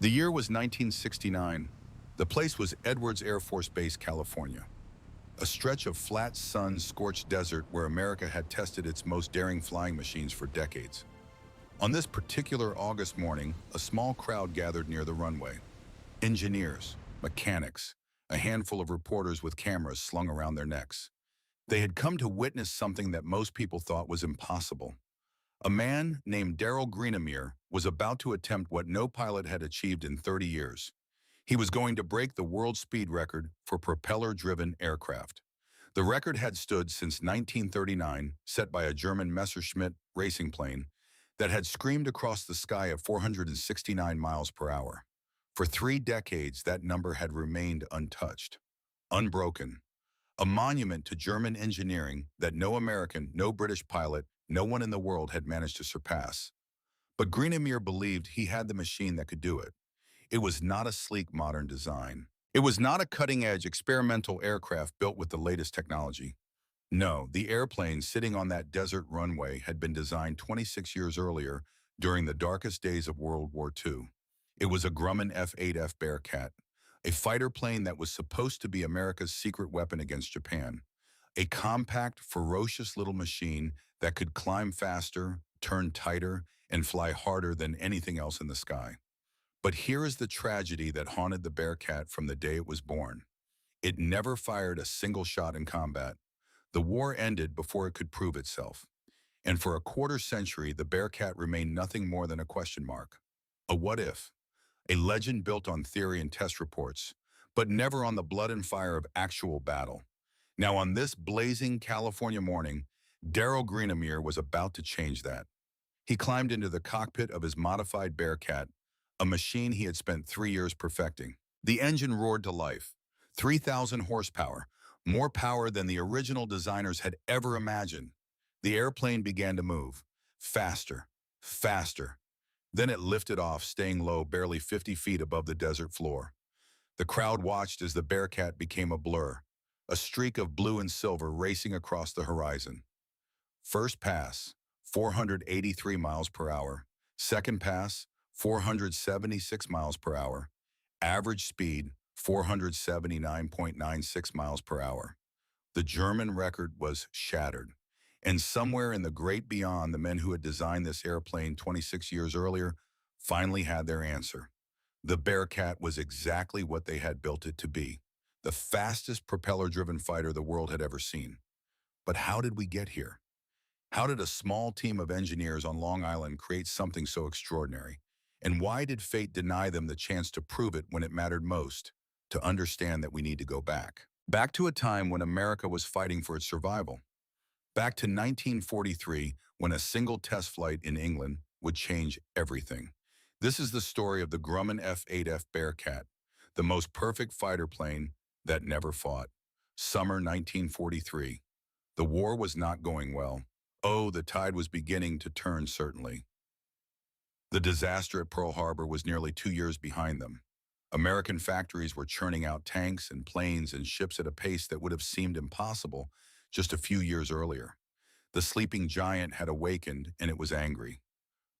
The year was 1969. The place was Edwards Air Force Base, California, a stretch of flat, sun-scorched desert where America had tested its most daring flying machines for decades. On this particular August morning, a small crowd gathered near the runway. Engineers, mechanics, a handful of reporters with cameras slung around their necks. They had come to witness something that most people thought was impossible. A man named Darrell Greenemeier was about to attempt what no pilot had achieved in 30 years. He was going to break the world speed record for propeller-driven aircraft. The record had stood since 1939, set by a German Messerschmitt racing plane that had screamed across the sky at 469 miles per hour. For 3 decades, that number had remained untouched, unbroken, a monument to German engineering that no American, no British pilot, no one in the world had managed to surpass. But Greenemeier believed he had the machine that could do it. It was not a sleek modern design. It was not a cutting-edge experimental aircraft built with the latest technology. No, the airplane sitting on that desert runway had been designed 26 years earlier during the darkest days of World War II. It was a Grumman F8F Bearcat, a fighter plane that was supposed to be America's secret weapon against Japan. A compact, ferocious little machine that could climb faster, turn tighter, and fly harder than anything else in the sky. But here is the tragedy that haunted the Bearcat from the day it was born. It never fired a single shot in combat. The war ended before it could prove itself. And for a quarter century, the Bearcat remained nothing more than a question mark. A what if? A legend built on theory and test reports, but never on the blood and fire of actual battle. Now, on this blazing California morning, Darrell Greenemeier was about to change that. He climbed into the cockpit of his modified Bearcat, a machine he had spent 3 years perfecting. The engine roared to life. 3,000 horsepower, more power than the original designers had ever imagined. The airplane began to move. Faster, faster. Then it lifted off, staying low, barely 50 feet above the desert floor. The crowd watched as the Bearcat became a blur, a streak of blue and silver racing across the horizon. First pass, 483 miles per hour. Second pass, 476 miles per hour. Average speed, 479.96 miles per hour. The German record was shattered. And somewhere in the great beyond, the men who had designed this airplane 26 years earlier finally had their answer. The Bearcat was exactly what they had built it to be, the fastest propeller-driven fighter the world had ever seen. But how did we get here? How did a small team of engineers on Long Island create something so extraordinary? And why did fate deny them the chance to prove it when it mattered most, to understand that we need to go back? Back to a time when America was fighting for its survival. Back to 1943, when a single test flight in England would change everything. This is the story of the Grumman F8F Bearcat, the most perfect fighter plane that never fought. Summer 1943. The war was not going well. Oh, the tide was beginning to turn, certainly. The disaster at Pearl Harbor was nearly 2 years behind them. American factories were churning out tanks and planes and ships at a pace that would have seemed impossible just a few years earlier. The sleeping giant had awakened, and it was angry.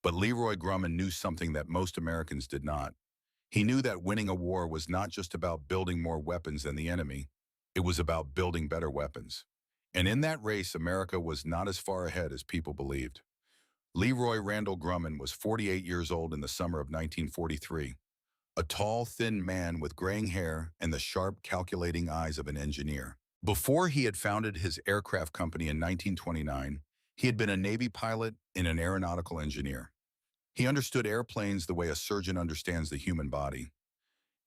But Leroy Grumman knew something that most Americans did not. He knew that winning a war was not just about building more weapons than the enemy. It was about building better weapons. And in that race, America was not as far ahead as people believed. Leroy Randall Grumman was 48 years old in the summer of 1943. A tall, thin man with graying hair and the sharp, calculating eyes of an engineer. Before he had founded his aircraft company in 1929, he had been a Navy pilot and an aeronautical engineer. He understood airplanes the way a surgeon understands the human body.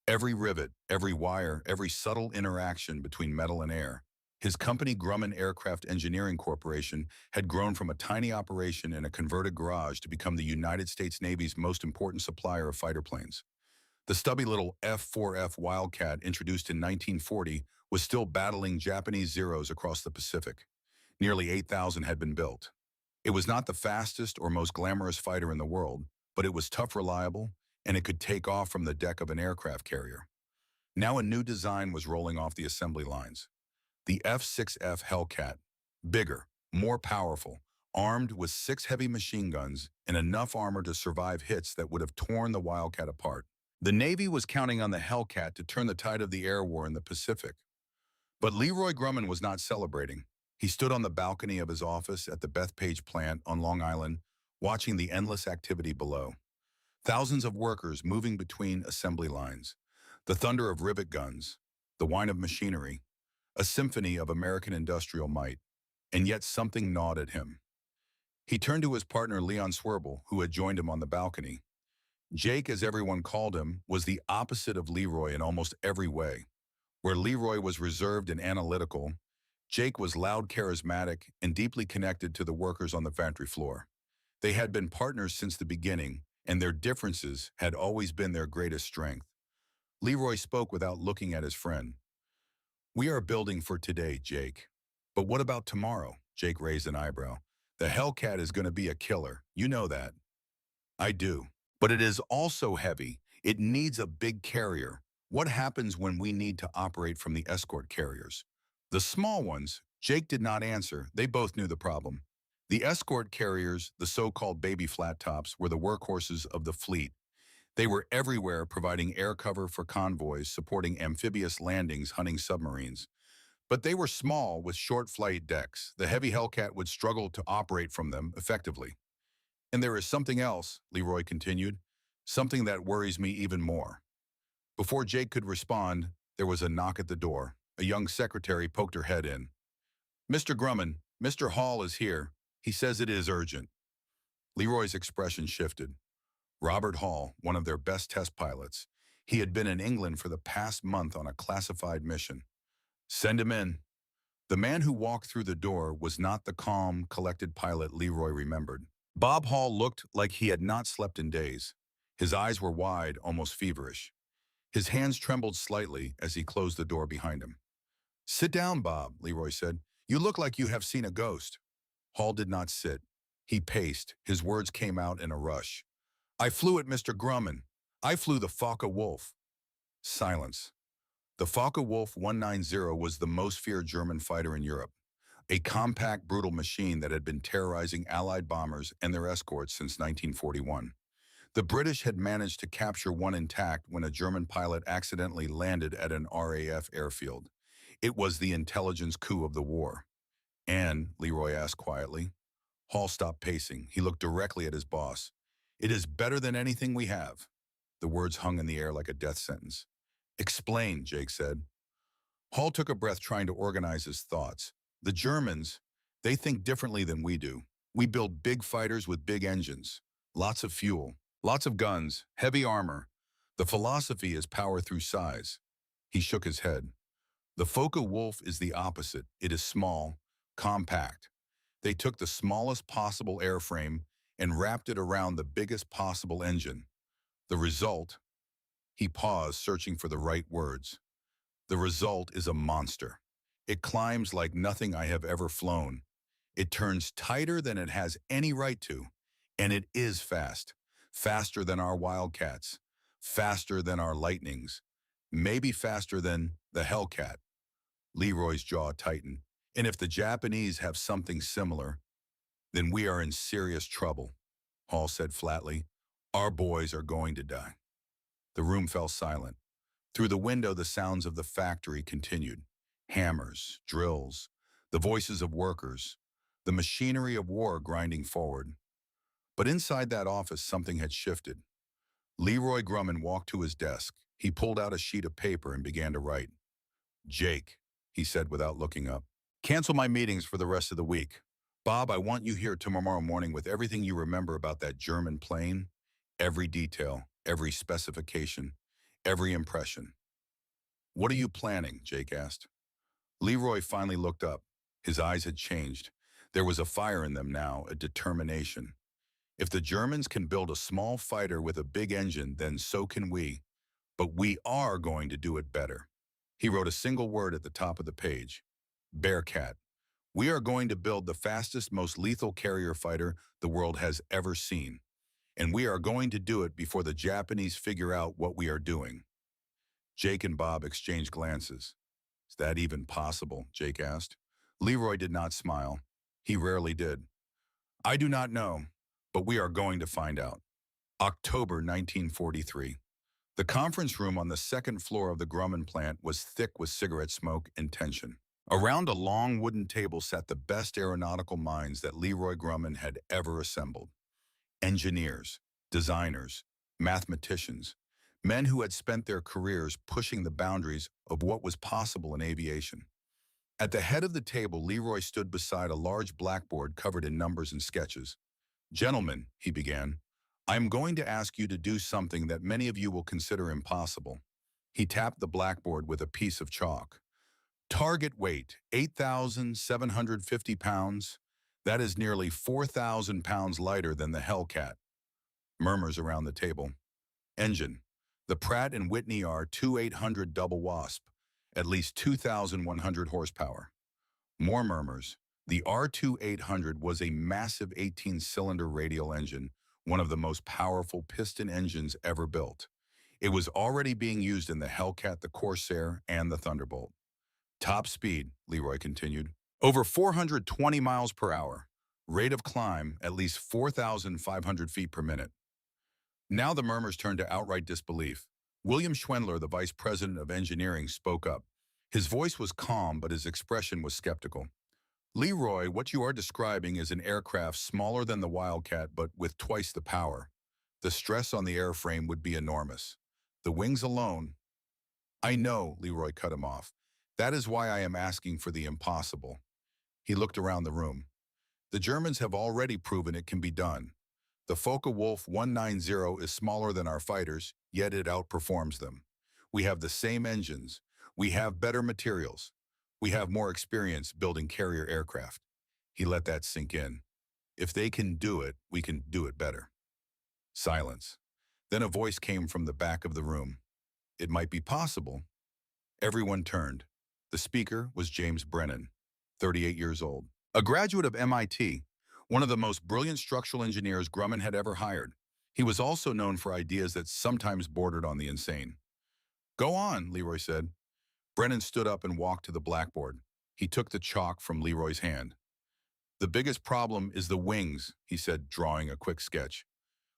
Every rivet, every wire, every subtle interaction between metal and air. His company, Grumman Aircraft Engineering Corporation, had grown from a tiny operation in a converted garage to become the United States Navy's most important supplier of fighter planes. The stubby little F8F Wildcat, introduced in 1940, was still battling Japanese Zeros across the Pacific. Nearly 8,000 had been built. It was not the fastest or most glamorous fighter in the world, but it was tough, reliable, and it could take off from the deck of an aircraft carrier. Now a new design was rolling off the assembly lines. The F6F Hellcat, bigger, more powerful, armed with 6 heavy machine guns and enough armor to survive hits that would have torn the Wildcat apart. The Navy was counting on the Hellcat to turn the tide of the air war in the Pacific. But Leroy Grumman was not celebrating. He stood on the balcony of his office at the Bethpage plant on Long Island, watching the endless activity below. Thousands of workers moving between assembly lines, the thunder of rivet guns, the whine of machinery, a symphony of American industrial might. And yet something gnawed at him. He turned to his partner Leon Swerble, who had joined him on the balcony. Jake, as everyone called him, was the opposite of Leroy in almost every way. Where Leroy was reserved and analytical, Jake was loud, charismatic, and deeply connected to the workers on the factory floor. They had been partners since the beginning, and their differences had always been their greatest strength. Leroy spoke without looking at his friend. "We are building for today, Jake. But what about tomorrow?" Jake raised an eyebrow. "The Hellcat is going to be a killer. You know that." "I do. But it is also heavy. It needs a big carrier. What happens when we need to operate from the escort carriers?" The small ones, Jake did not answer. They both knew the problem. The escort carriers, the so-called baby flat tops, were the workhorses of the fleet. They were everywhere, providing air cover for convoys, supporting amphibious landings, hunting submarines. But they were small, with short flight decks. The heavy Hellcat would struggle to operate from them effectively. "And there is something else," Leroy continued, "something that worries me even more." Before Jake could respond, there was a knock at the door. A young secretary poked her head in. "Mr. Grumman, Mr. Hall is here. He says it is urgent." Leroy's expression shifted. Robert Hall, one of their best test pilots. He had been in England for the past month on a classified mission. "Send him in." The man who walked through the door was not the calm, collected pilot Leroy remembered. Bob Hall looked like he had not slept in days. His eyes were wide, almost feverish. His hands trembled slightly as he closed the door behind him. "Sit down, Bob," Leroy said. "You look like you have seen a ghost." Hall did not sit. He paced. His words came out in a rush. "I flew at Mr. Grumman. I flew the Focke-Wulf." Silence. The Focke-Wulf 190 was the most feared German fighter in Europe, a compact, brutal machine that had been terrorizing Allied bombers and their escorts since 1941. The British had managed to capture one intact when a German pilot accidentally landed at an RAF airfield. It was the intelligence coup of the war. "And," Leroy asked quietly. Hall stopped pacing. He looked directly at his boss. "It is better than anything we have." The words hung in the air like a death sentence. "Explain," Jake said. Hall took a breath, trying to organize his thoughts. "The Germans, they think differently than we do. We build big fighters with big engines, lots of fuel, lots of guns, heavy armor. The philosophy is power through size." He shook his head. "The Focke-Wulf is the opposite. It is small, compact. They took the smallest possible airframe and wrapped it around the biggest possible engine. The result—" He paused, searching for the right words. "The result is a monster. It climbs like nothing I have ever flown. It turns tighter than it has any right to. And it is fast. Faster than our Wildcats. Faster than our Lightnings. Maybe faster than the Hellcat." Leroy's jaw tightened. "And if the Japanese have something similar, then we are in serious trouble," Hall said flatly. "Our boys are going to die." The room fell silent. Through the window, the sounds of the factory continued. Hammers, drills, the voices of workers, the machinery of war grinding forward. But inside that office, something had shifted. Leroy Grumman walked to his desk. He pulled out a sheet of paper and began to write. "Jake," he said without looking up, "cancel my meetings for the rest of the week. Bob, I want you here tomorrow morning with everything you remember about that German plane. Every detail, every specification, every impression." "What are you planning?" Jake asked. Leroy finally looked up. His eyes had changed. There was a fire in them now, a determination. "If the Germans can build a small fighter with a big engine, then so can we. But we are going to do it better." He wrote a single word at the top of the page. Bearcat. "We are going to build the fastest, most lethal carrier fighter the world has ever seen. And we are going to do it before the Japanese figure out what we are doing." Jake and Bob exchanged glances. "Is that even possible?" Jake asked. Leroy did not smile. He rarely did. "I do not know, but we are going to find out." October 1943. The conference room on the second floor of the Grumman plant was thick with cigarette smoke and tension. Around a long wooden table sat the best aeronautical minds that Leroy Grumman had ever assembled. Engineers, designers, mathematicians, men who had spent their careers pushing the boundaries of what was possible in aviation. At the head of the table, Leroy stood beside a large blackboard covered in numbers and sketches. "Gentlemen," he began, "I am going to ask you to do something that many of you will consider impossible." He tapped the blackboard with a piece of chalk. "Target weight, 8,750 pounds. That is nearly 4,000 pounds lighter than the Hellcat." Murmurs around the table. "Engine, the Pratt & Whitney R2800 Double Wasp, at least 2,100 horsepower." More murmurs. The R2800 was a massive 18-cylinder radial engine, one of the most powerful piston engines ever built. It was already being used in the Hellcat, the Corsair, and the Thunderbolt. "Top speed," Leroy continued, "over 420 miles per hour. Rate of climb, at least 4,500 feet per minute." Now the murmurs turned to outright disbelief. William Schwendler, the vice president of engineering, spoke up. His voice was calm, but his expression was skeptical. "Leroy, what you are describing is an aircraft smaller than the Wildcat, but with twice the power. The stress on the airframe would be enormous. The wings alone—" "I know," Leroy cut him off. "That is why I am asking for the impossible." He looked around the room. "The Germans have already proven it can be done. The Focke-Wulf 190 is smaller than our fighters, yet it outperforms them. We have the same engines. We have better materials. We have more experience building carrier aircraft." He let that sink in. "If they can do it, we can do it better." Silence. Then a voice came from the back of the room. "It might be possible." Everyone turned. The speaker was James Brennan, 38 years old, a graduate of MIT, one of the most brilliant structural engineers Grumman had ever hired. He was also known for ideas that sometimes bordered on the insane. "Go on," Leroy said. Brennan stood up and walked to the blackboard. He took the chalk from Leroy's hand. "The biggest problem is the wings," he said, drawing a quick sketch.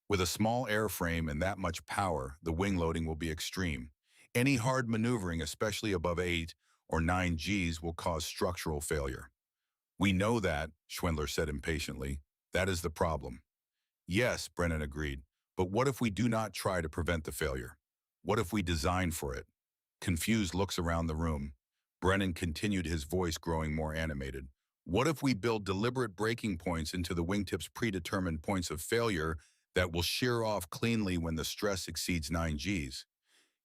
"With a small airframe and that much power, the wing loading will be extreme. Any hard maneuvering, especially above 8 or 9 Gs, will cause structural failure." "We know that," Schwendler said impatiently. "That is the problem." "Yes," Brennan agreed, "but what if we do not try to prevent the failure? What if we design for it?" Confused looks around the room. Brennan continued, his voice growing more animated. "What if we build deliberate breaking points into the wingtip's predetermined points of failure that will shear off cleanly when the stress exceeds 9 Gs?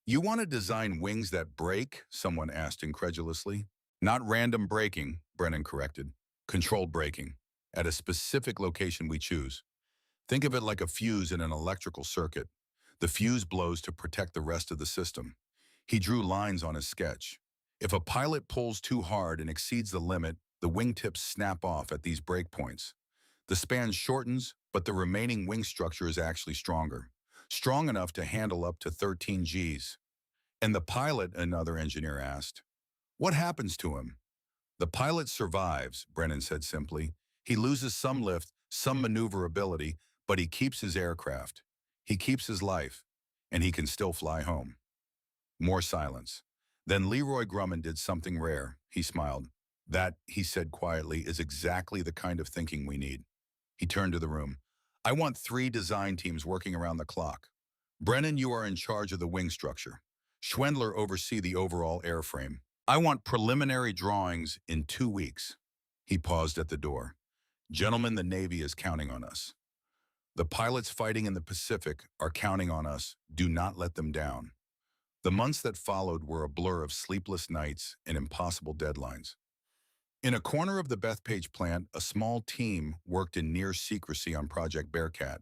"You want to design wings that break?" someone asked incredulously. "Not random braking," Brennan corrected. "Controlled braking, at a specific location we choose. Think of it like a fuse in an electrical circuit. The fuse blows to protect the rest of the system." He drew lines on his sketch. "If a pilot pulls too hard and exceeds the limit, the wingtips snap off at these breakpoints. The span shortens, but the remaining wing structure is actually stronger, strong enough to handle up to 13 Gs. "And the pilot," another engineer asked. "What happens to him?" "The pilot survives," Brennan said simply. "He loses some lift, some maneuverability, but he keeps his aircraft. He keeps his life, and he can still fly home." More silence. Then Leroy Grumman did something rare. He smiled. "That," he said quietly, "is exactly the kind of thinking we need." He turned to the room. "I want 3 design teams working around the clock. Brennan, you are in charge of the wing structure. Schwendler oversee the overall airframe. I want preliminary drawings in 2 weeks." He paused at the door. "Gentlemen, the Navy is counting on us. The pilots fighting in the Pacific are counting on us. Do not let them down." The months that followed were a blur of sleepless nights and impossible deadlines. In a corner of the Bethpage plant, a small team worked in near secrecy on Project Bearcat.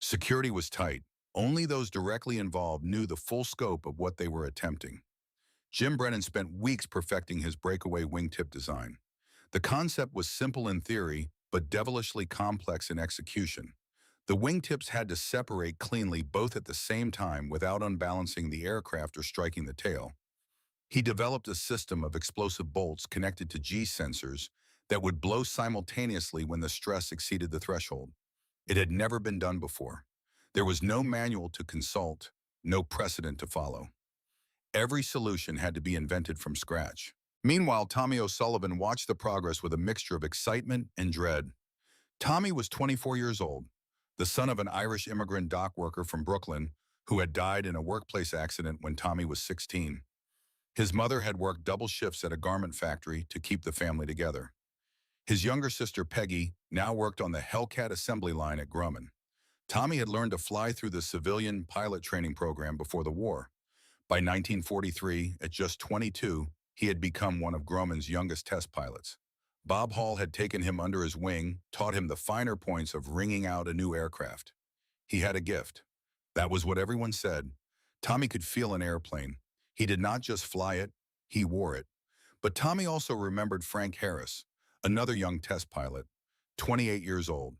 Security was tight. Only those directly involved knew the full scope of what they were attempting. Jim Brennan spent weeks perfecting his breakaway wingtip design. The concept was simple in theory, but devilishly complex in execution. The wingtips had to separate cleanly both at the same time without unbalancing the aircraft or striking the tail. He developed a system of explosive bolts connected to G sensors that would blow simultaneously when the stress exceeded the threshold. It had never been done before. There was no manual to consult, no precedent to follow. Every solution had to be invented from scratch. Meanwhile, Tommy O'Sullivan watched the progress with a mixture of excitement and dread. Tommy was 24 years old, the son of an Irish immigrant dock worker from Brooklyn who had died in a workplace accident when Tommy was 16. His mother had worked double shifts at a garment factory to keep the family together. His younger sister, Peggy, now worked on the Hellcat assembly line at Grumman. Tommy had learned to fly through the civilian pilot training program before the war. By 1943, at just 22, he had become one of Grumman's youngest test pilots. Bob Hall had taken him under his wing, taught him the finer points of ringing out a new aircraft. He had a gift. That was what everyone said. Tommy could feel an airplane. He did not just fly it, he wore it. But Tommy also remembered Frank Harris, another young test pilot, 28 years old.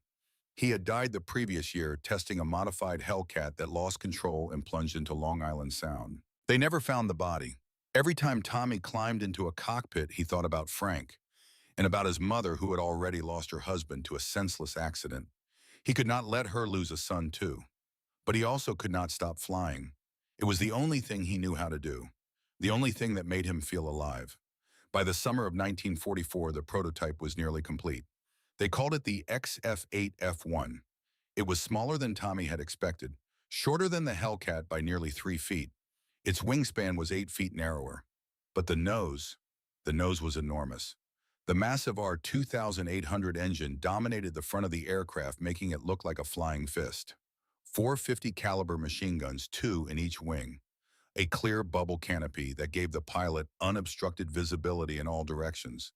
He had died the previous year testing a modified Hellcat that lost control and plunged into Long Island Sound. They never found the body. Every time Tommy climbed into a cockpit, he thought about Frank and about his mother who had already lost her husband to a senseless accident. He could not let her lose a son too. But he also could not stop flying. It was the only thing he knew how to do, the only thing that made him feel alive. By the summer of 1944, the prototype was nearly complete. They called it the F8F. It was smaller than Tommy had expected, shorter than the Hellcat by nearly 3 feet. Its wingspan was 8 feet narrower. But the nose was enormous. The massive R-2800 engine dominated the front of the aircraft, making it look like a flying fist. 450 caliber machine guns, 2 in each wing. A clear bubble canopy that gave the pilot unobstructed visibility in all directions.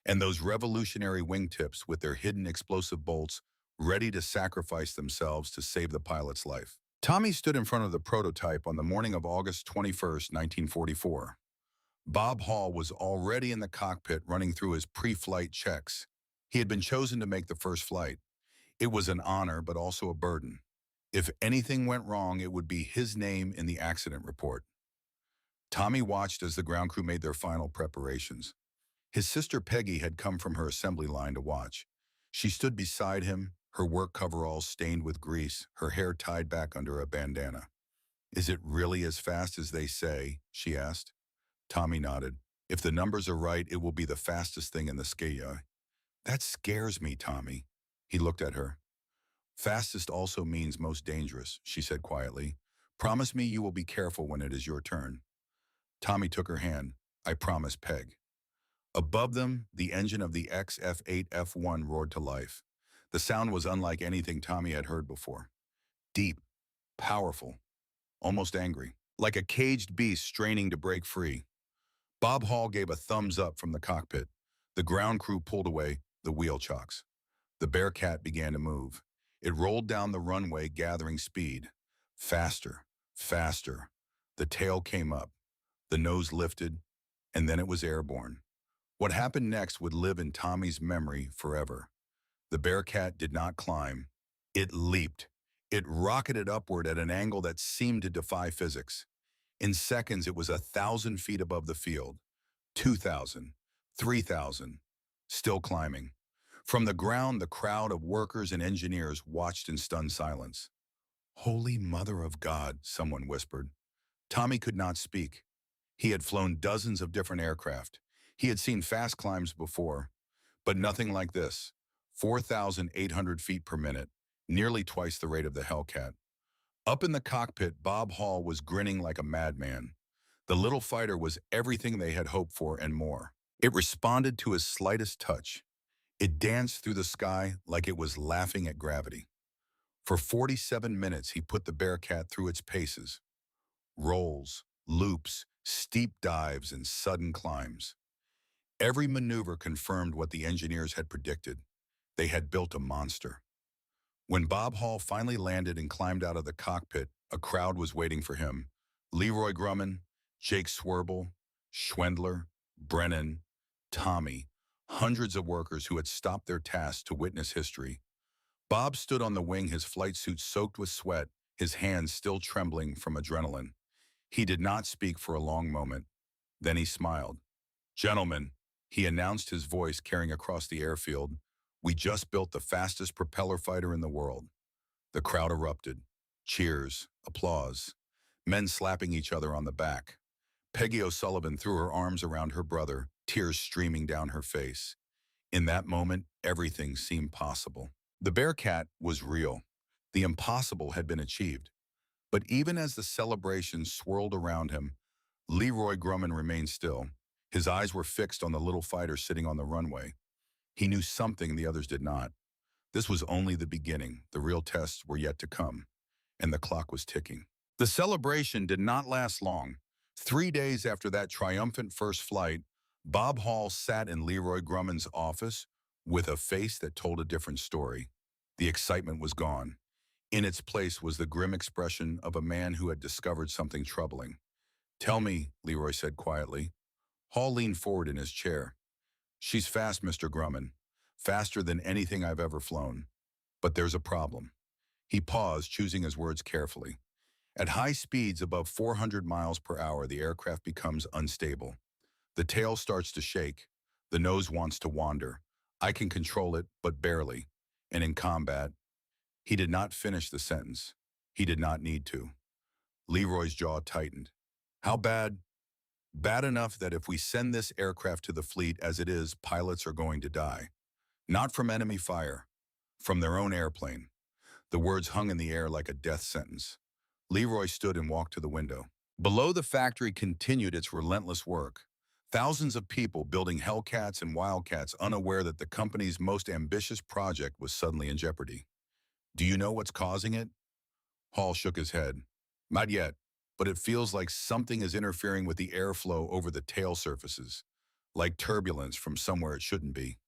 And those revolutionary wingtips with their hidden explosive bolts ready to sacrifice themselves to save the pilot's life. Tommy stood in front of the prototype on the morning of August 21st, 1944. Bob Hall was already in the cockpit running through his pre-flight checks. He had been chosen to make the first flight. It was an honor, but also a burden. If anything went wrong, it would be his name in the accident report. Tommy watched as the ground crew made their final preparations. His sister Peggy had come from her assembly line to watch. She stood beside him, her work coveralls stained with grease, her hair tied back under a bandana. "Is it really as fast as they say?" she asked. Tommy nodded. "If the numbers are right, it will be the fastest thing in the sky." "That scares me, Tommy." He looked at her. "Fastest also means most dangerous," she said quietly. "Promise me you will be careful when it is your turn." Tommy took her hand. "I promise, Peg." Above them, the engine of the F8F roared to life. The sound was unlike anything Tommy had heard before. Deep, powerful, almost angry, like a caged beast straining to break free. Bob Hall gave a thumbs up from the cockpit. The ground crew pulled away, the wheel chocks. The Bearcat began to move. It rolled down the runway, gathering speed. Faster, faster. The tail came up. The nose lifted, and then it was airborne. What happened next would live in Tommy's memory forever. The Bearcat did not climb. It leaped. It rocketed upward at an angle that seemed to defy physics. In seconds, it was 1,000 feet above the field. 2,000, 3,000, still climbing. From the ground, the crowd of workers and engineers watched in stunned silence. "Holy Mother of God," someone whispered. Tommy could not speak. He had flown dozens of different aircraft. He had seen fast climbs before, but nothing like this. 4,800 feet per minute, nearly twice the rate of the Hellcat. Up in the cockpit, Bob Hall was grinning like a madman. The little fighter was everything they had hoped for and more. It responded to his slightest touch. It danced through the sky like it was laughing at gravity. For 47 minutes, he put the Bearcat through its paces. Rolls, loops, steep dives, and sudden climbs. Every maneuver confirmed what the engineers had predicted. They had built a monster. When Bob Hall finally landed and climbed out of the cockpit, a crowd was waiting for him. Leroy Grumman, Jake Swerble, Schwendler, Brennan, Tommy, hundreds of workers who had stopped their tasks to witness history. Bob stood on the wing, his flight suit soaked with sweat, his hands still trembling from adrenaline. He did not speak for a long moment. Then he smiled. "Gentlemen," he announced, his voice carrying across the airfield, "we just built the fastest propeller fighter in the world." The crowd erupted. Cheers, applause. men slapping each other on the back. Peggy O'Sullivan threw her arms around her brother, tears streaming down her face. In that moment, everything seemed possible. The Bearcat was real. The impossible had been achieved. But even as the celebration swirled around him, Leroy Grumman remained still. His eyes were fixed on the little fighter sitting on the runway. He knew something the others did not. This was only the beginning. The real tests were yet to come, and the clock was ticking. The celebration did not last long. 3 days after that triumphant first flight, Bob Hall sat in Leroy Grumman's office with a face that told a different story. The excitement was gone. In its place was the grim expression of a man who had discovered something troubling. "Tell me," Leroy said quietly. Hall leaned forward in his chair. "She's fast, Mr. Grumman. Faster than anything I've ever flown. But there's a problem." He paused, choosing his words carefully. At high speeds above 400 miles per hour, the aircraft becomes unstable. The tail starts to shake. The nose wants to wander. I can control it, but barely. And in combat, he did not finish the sentence. He did not need to. Leroy's jaw tightened. How bad? Bad enough that if we send this aircraft to the fleet as it is, pilots are going to die. Not from enemy fire, from their own airplane. The words hung in the air like a death sentence. Leroy stood and walked to the window. Below, the factory continued its relentless work. Thousands of people building Hellcats and Wildcats, unaware that the company's most ambitious project was suddenly in jeopardy. "Do you know what's causing it?" Hall shook his head. "Not yet, but it feels like something is interfering with the airflow over the tail surfaces, like turbulence from somewhere it shouldn't be."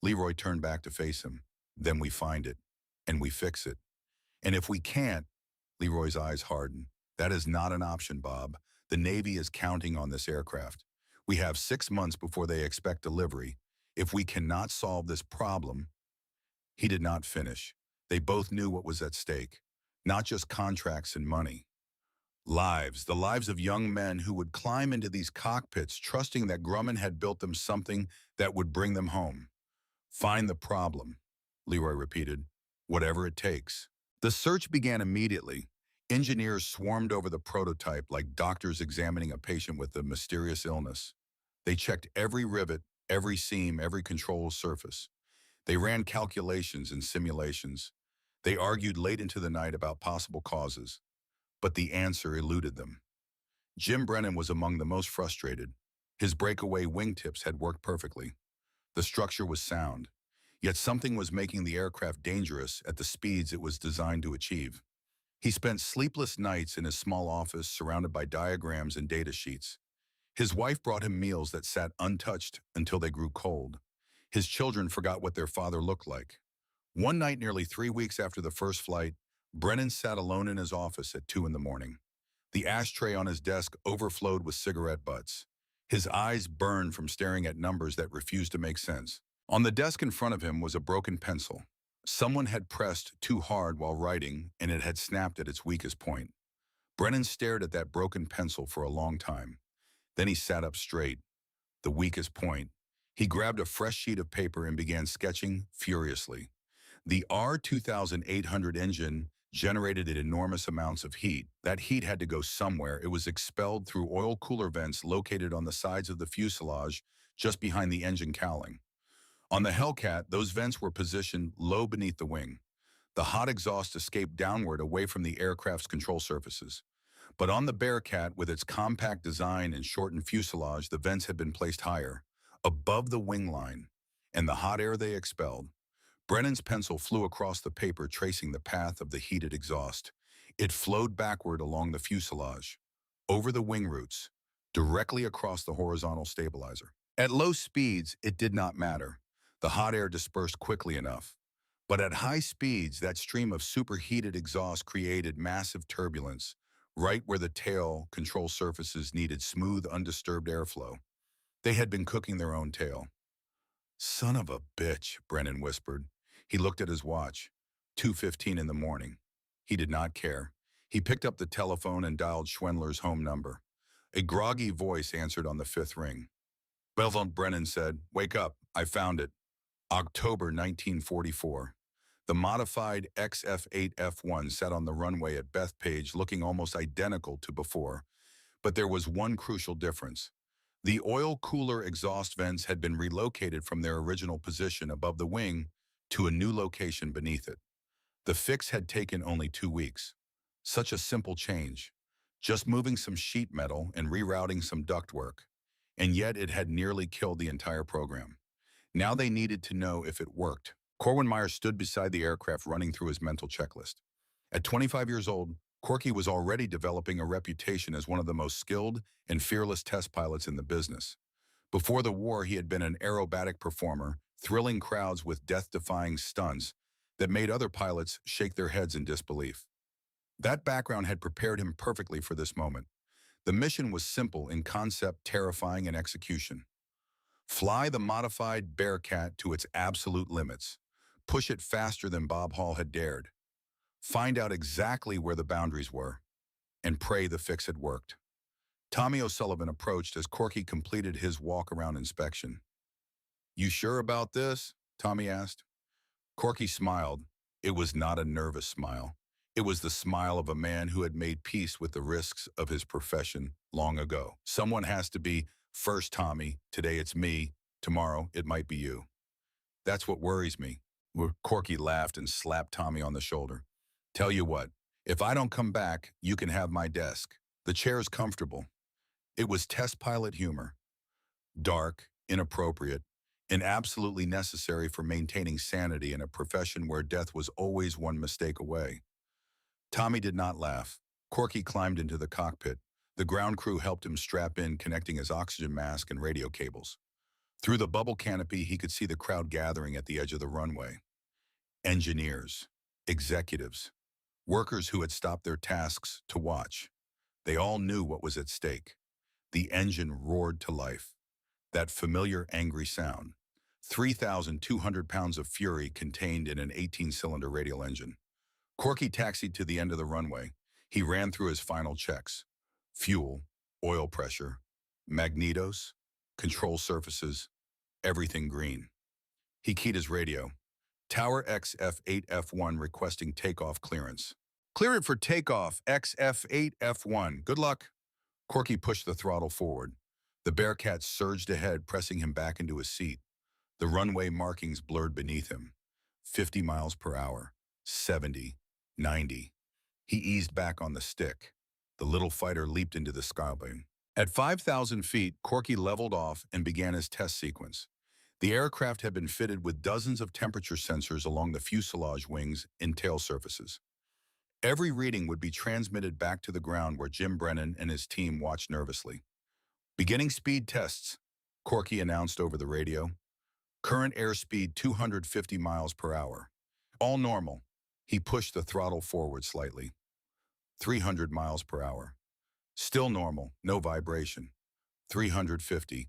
Leroy turned back to face him. "Then we find it, and we fix it. And if we can't," Leroy's eyes hardened, "that is not an option, Bob. The Navy is counting on this aircraft. We have 6 months before they expect delivery. If we cannot solve this problem—" He did not finish. They both knew what was at stake. Not just contracts and money. Lives, the lives of young men who would climb into these cockpits trusting that Grumman had built them something that would bring them home. "Find the problem," Leroy repeated. "Whatever it takes." The search began immediately. Engineers swarmed over the prototype like doctors examining a patient with a mysterious illness. They checked every rivet, every seam, every control surface. They ran calculations and simulations. They argued late into the night about possible causes. But the answer eluded them. Jim Brennan was among the most frustrated. His breakaway wingtips had worked perfectly. The structure was sound. Yet something was making the aircraft dangerous at the speeds it was designed to achieve. He spent sleepless nights in his small office surrounded by diagrams and data sheets. His wife brought him meals that sat untouched until they grew cold. His children forgot what their father looked like. One night, nearly 3 weeks after the first flight, Brennan sat alone in his office at 2 in the morning. The ashtray on his desk overflowed with cigarette butts. His eyes burned from staring at numbers that refused to make sense. On the desk in front of him was a broken pencil. Someone had pressed too hard while writing, and it had snapped at its weakest point. Brennan stared at that broken pencil for a long time. Then he sat up straight. The weakest point. He grabbed a fresh sheet of paper and began sketching furiously. The R-2800 engine generated enormous amounts of heat. That heat had to go somewhere. It was expelled through oil cooler vents located on the sides of the fuselage just behind the engine cowling. On the Hellcat, those vents were positioned low beneath the wing. The hot exhaust escaped downward away from the aircraft's control surfaces. But on the Bearcat, with its compact design and shortened fuselage, the vents had been placed higher, above the wing line, and the hot air they expelled. Brennan's pencil flew across the paper, tracing the path of the heated exhaust. It flowed backward along the fuselage, over the wing roots, directly across the horizontal stabilizer. At low speeds, it did not matter. The hot air dispersed quickly enough. But at high speeds, that stream of superheated exhaust created massive turbulence, right where the tail control surfaces needed smooth, undisturbed airflow. They had been cooking their own tail. "Son of a bitch," Brennan whispered. He looked at his watch. 2:15 in the morning. He did not care. He picked up the telephone and dialed Schwendler's home number. A groggy voice answered on the 5th ring. Belvont, Brennan said. "Wake up. I found it. October 1944. The modified XF8F1 sat on the runway at Bethpage looking almost identical to before, but there was one crucial difference. The oil cooler exhaust vents had been relocated from their original position above the wing to a new location beneath it. The fix had taken only 2 weeks. Such a simple change, just moving some sheet metal and rerouting some ductwork, and yet it had nearly killed the entire program. Now they needed to know if it worked. Corwin Meyer stood beside the aircraft running through his mental checklist. At 25 years old, Corky was already developing a reputation as one of the most skilled and fearless test pilots in the business. Before the war, he had been an aerobatic performer, thrilling crowds with death-defying stunts that made other pilots shake their heads in disbelief. That background had prepared him perfectly for this moment. The mission was simple in concept, terrifying in execution. Fly the modified Bearcat to its absolute limits. Push it faster than Bob Hall had dared. Find out exactly where the boundaries were, and pray the fix had worked. Tommy O'Sullivan approached as Corky completed his walk-around inspection. "You sure about this?" Tommy asked. Corky smiled. It was not a nervous smile. It was the smile of a man who had made peace with the risks of his profession long ago. Someone has to be first, Tommy. Today it's me. Tomorrow it might be you. That's what worries me. Corky laughed and slapped Tommy on the shoulder. "Tell you what, if I don't come back, you can have my desk. The chair's comfortable." It was test pilot humor. Dark, inappropriate, and absolutely necessary for maintaining sanity in a profession where death was always one mistake away. Tommy did not laugh. Corky climbed into the cockpit. The ground crew helped him strap in, connecting his oxygen mask and radio cables. Through the bubble canopy, he could see the crowd gathering at the edge of the runway. Engineers, executives, workers who had stopped their tasks to watch. They all knew what was at stake. The engine roared to life. That familiar, angry sound. 3,200 pounds of fury contained in an 18-cylinder radial engine. Corky taxied to the end of the runway. He ran through his final checks. Fuel, oil pressure, magnetos, control surfaces, everything green. He keyed his radio. Tower XF8F1 requesting takeoff clearance. "Clear it for takeoff, XF8F1. Good luck." Corky pushed the throttle forward. The Bearcat surged ahead, pressing him back into his seat. The runway markings blurred beneath him. 50 miles per hour, 70, 90. He eased back on the stick. The little fighter leaped into the skyline. At 5,000 feet, Corky leveled off and began his test sequence. The aircraft had been fitted with dozens of temperature sensors along the fuselage wings and tail surfaces. Every reading would be transmitted back to the ground where Jim Brennan and his team watched nervously. "Beginning speed tests," Corky announced over the radio. "Current airspeed 250 miles per hour. All normal." He pushed the throttle forward slightly. 300 miles per hour. Still normal, no vibration. 350.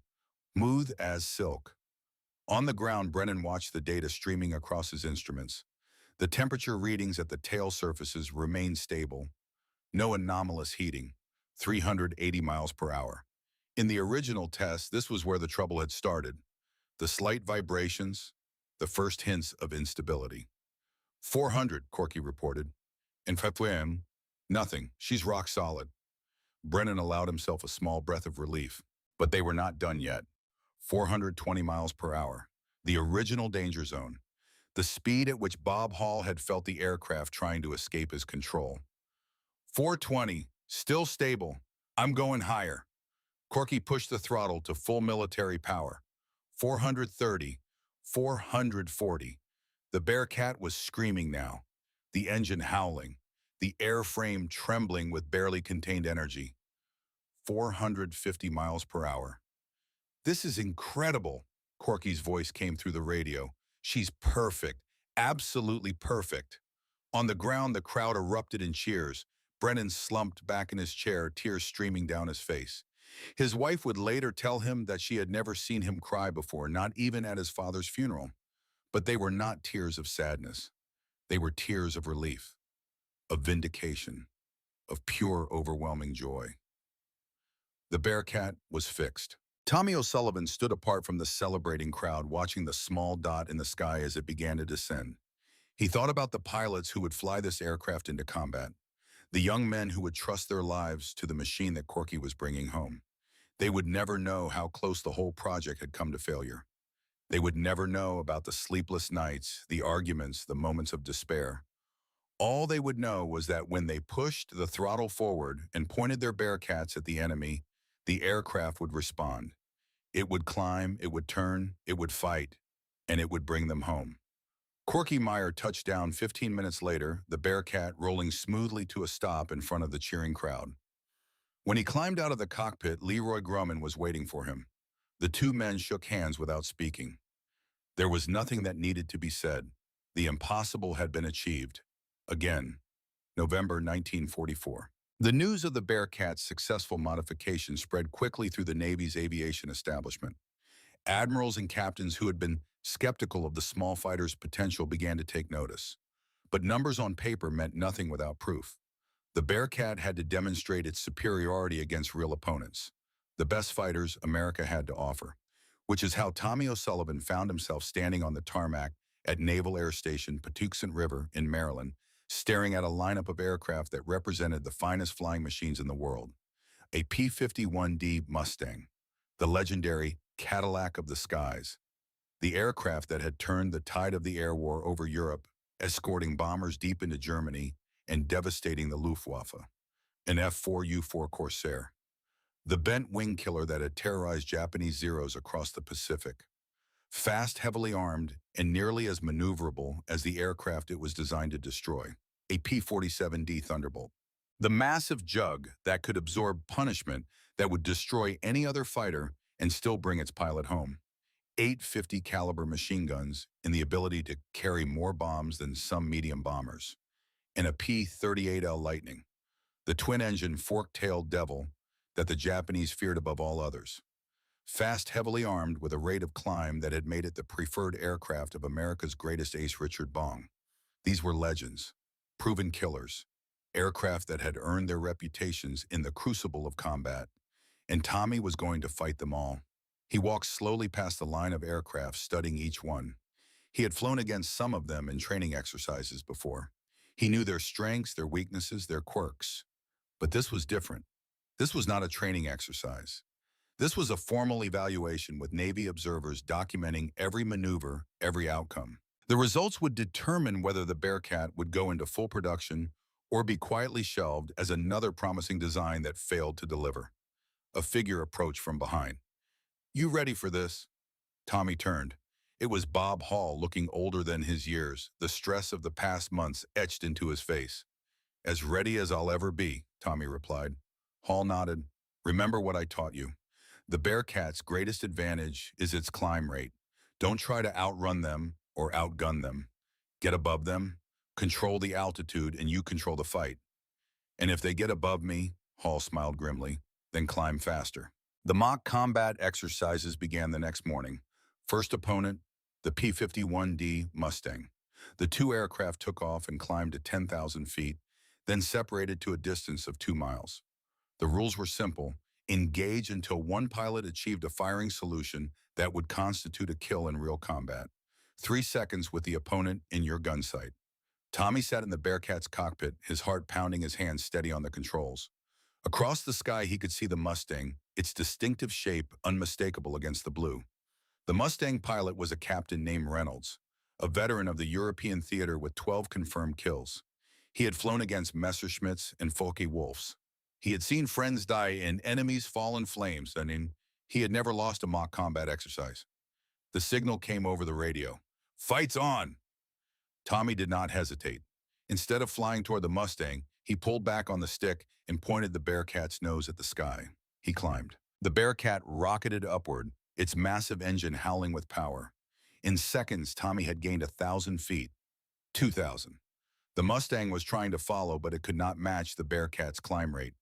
Smooth as silk. On the ground, Brennan watched the data streaming across his instruments. The temperature readings at the tail surfaces remained stable. No anomalous heating. 380 miles per hour. In the original test, this was where the trouble had started. The slight vibrations, the first hints of instability. 400, Corky reported. In F8F, nothing. She's rock solid. Brennan allowed himself a small breath of relief, but they were not done yet. 420 miles per hour. The original danger zone. The speed at which Bob Hall had felt the aircraft trying to escape his control. 420, still stable. I'm going higher. Corky pushed the throttle to full military power. 430, 440. The Bearcat was screaming now, the engine howling, the airframe trembling with barely contained energy. 450 miles per hour. "This is incredible," Corky's voice came through the radio. "She's perfect, absolutely perfect." On the ground, the crowd erupted in cheers. Brennan slumped back in his chair, tears streaming down his face. His wife would later tell him that she had never seen him cry before, not even at his father's funeral. But they were not tears of sadness. They were tears of relief, of vindication, of pure, overwhelming joy. The Bearcat was fixed. Tommy O'Sullivan stood apart from the celebrating crowd, watching the small dot in the sky as it began to descend. He thought about the pilots who would fly this aircraft into combat, the young men who would trust their lives to the machine that Corky was bringing home. They would never know how close the whole project had come to failure. They would never know about the sleepless nights, the arguments, the moments of despair. All they would know was that when they pushed the throttle forward and pointed their Bearcats at the enemy, the aircraft would respond. It would climb, it would turn, it would fight, and it would bring them home. Corky Meyer touched down 15 minutes later, the Bearcat rolling smoothly to a stop in front of the cheering crowd. When he climbed out of the cockpit, Leroy Grumman was waiting for him. The two men shook hands without speaking. There was nothing that needed to be said. The impossible had been achieved. Again, November 1944. The news of the Bearcat's successful modification spread quickly through the Navy's aviation establishment. Admirals and captains who had been skeptical of the small fighter's potential began to take notice. But numbers on paper meant nothing without proof. The Bearcat had to demonstrate its superiority against real opponents, the best fighters America had to offer, which is how Tommy O'Sullivan found himself standing on the tarmac at Naval Air Station Patuxent River in Maryland, staring at a lineup of aircraft that represented the finest flying machines in the world. A P-51D Mustang, the legendary Cadillac of the skies, the aircraft that had turned the tide of the air war over Europe, escorting bombers deep into Germany and devastating the Luftwaffe, an F-4U-4 Corsair, the bent wing killer that had terrorized Japanese Zeros across the Pacific, fast, heavily armed, and nearly as maneuverable as the aircraft it was designed to destroy, a P-47D Thunderbolt. The massive jug that could absorb punishment that would destroy any other fighter and still bring its pilot home. 850 caliber machine guns and the ability to carry more bombs than some medium bombers. And a P-38L Lightning, the twin-engine fork-tailed devil that the Japanese feared above all others. Fast, heavily armed with a rate of climb that had made it the preferred aircraft of America's greatest ace, Richard Bong. These were legends, proven killers, aircraft that had earned their reputations in the crucible of combat, and Tommy was going to fight them all. He walked slowly past the line of aircraft, studying each one. He had flown against some of them in training exercises before. He knew their strengths, their weaknesses, their quirks. But this was different. This was not a training exercise. This was a formal evaluation with Navy observers documenting every maneuver, every outcome. The results would determine whether the Bearcat would go into full production or be quietly shelved as another promising design that failed to deliver. A figure approached from behind. "You ready for this?" Tommy turned. It was Bob Hall, looking older than his years, the stress of the past months etched into his face. "As ready as I'll ever be," Tommy replied. Hall nodded. "Remember what I taught you. The Bearcat's greatest advantage is its climb rate. Don't try to outrun them or outgun them. Get above them, control the altitude, and you control the fight. And if they get above me," Hall smiled grimly, "then climb faster." The mock combat exercises began the next morning. First opponent, the P-51D Mustang. The two aircraft took off and climbed to 10,000 feet, then separated to a distance of 2 miles. The rules were simple: engage until one pilot achieved a firing solution that would constitute a kill in real combat. 3 seconds with the opponent in your gun sight. Tommy sat in the Bearcat's cockpit, his heart pounding, his hands steady on the controls. Across the sky, he could see the Mustang, its distinctive shape unmistakable against the blue. The Mustang pilot was a captain named Reynolds, a veteran of the European theater with 12 confirmed kills. He had flown against Messerschmitts and Focke-Wulfs. He had seen friends die and enemies fall in flames, and he had never lost a mock combat exercise. The signal came over the radio. "Fight's on!" Tommy did not hesitate. Instead of flying toward the Mustang, he pulled back on the stick and pointed the Bearcat's nose at the sky. He climbed. The Bearcat rocketed upward, its massive engine howling with power. In seconds, Tommy had gained 1,000 feet. 2,000. The Mustang was trying to follow, but it could not match the Bearcat's climb rate.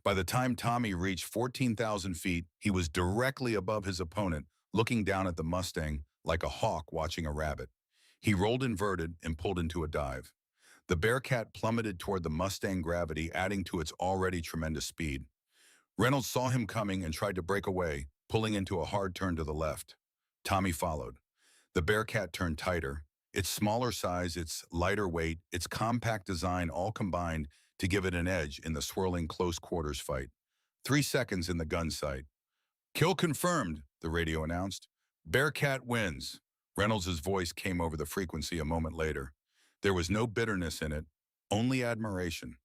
By the time Tommy reached 14,000 feet, he was directly above his opponent, looking down at the Mustang like a hawk watching a rabbit. He rolled inverted and pulled into a dive. The Bearcat plummeted toward the Mustang, gravity adding to its already tremendous speed. Reynolds saw him coming and tried to break away, pulling into a hard turn to the left. Tommy followed. The Bearcat turned tighter, Its smaller size, its lighter weight, its compact design all combined to give it an edge in the swirling close quarters fight. 3 seconds in the gun sight. Kill confirmed, the radio announced. Bearcat wins. Reynolds' voice came over the frequency a moment later. There was no bitterness in it, only admiration.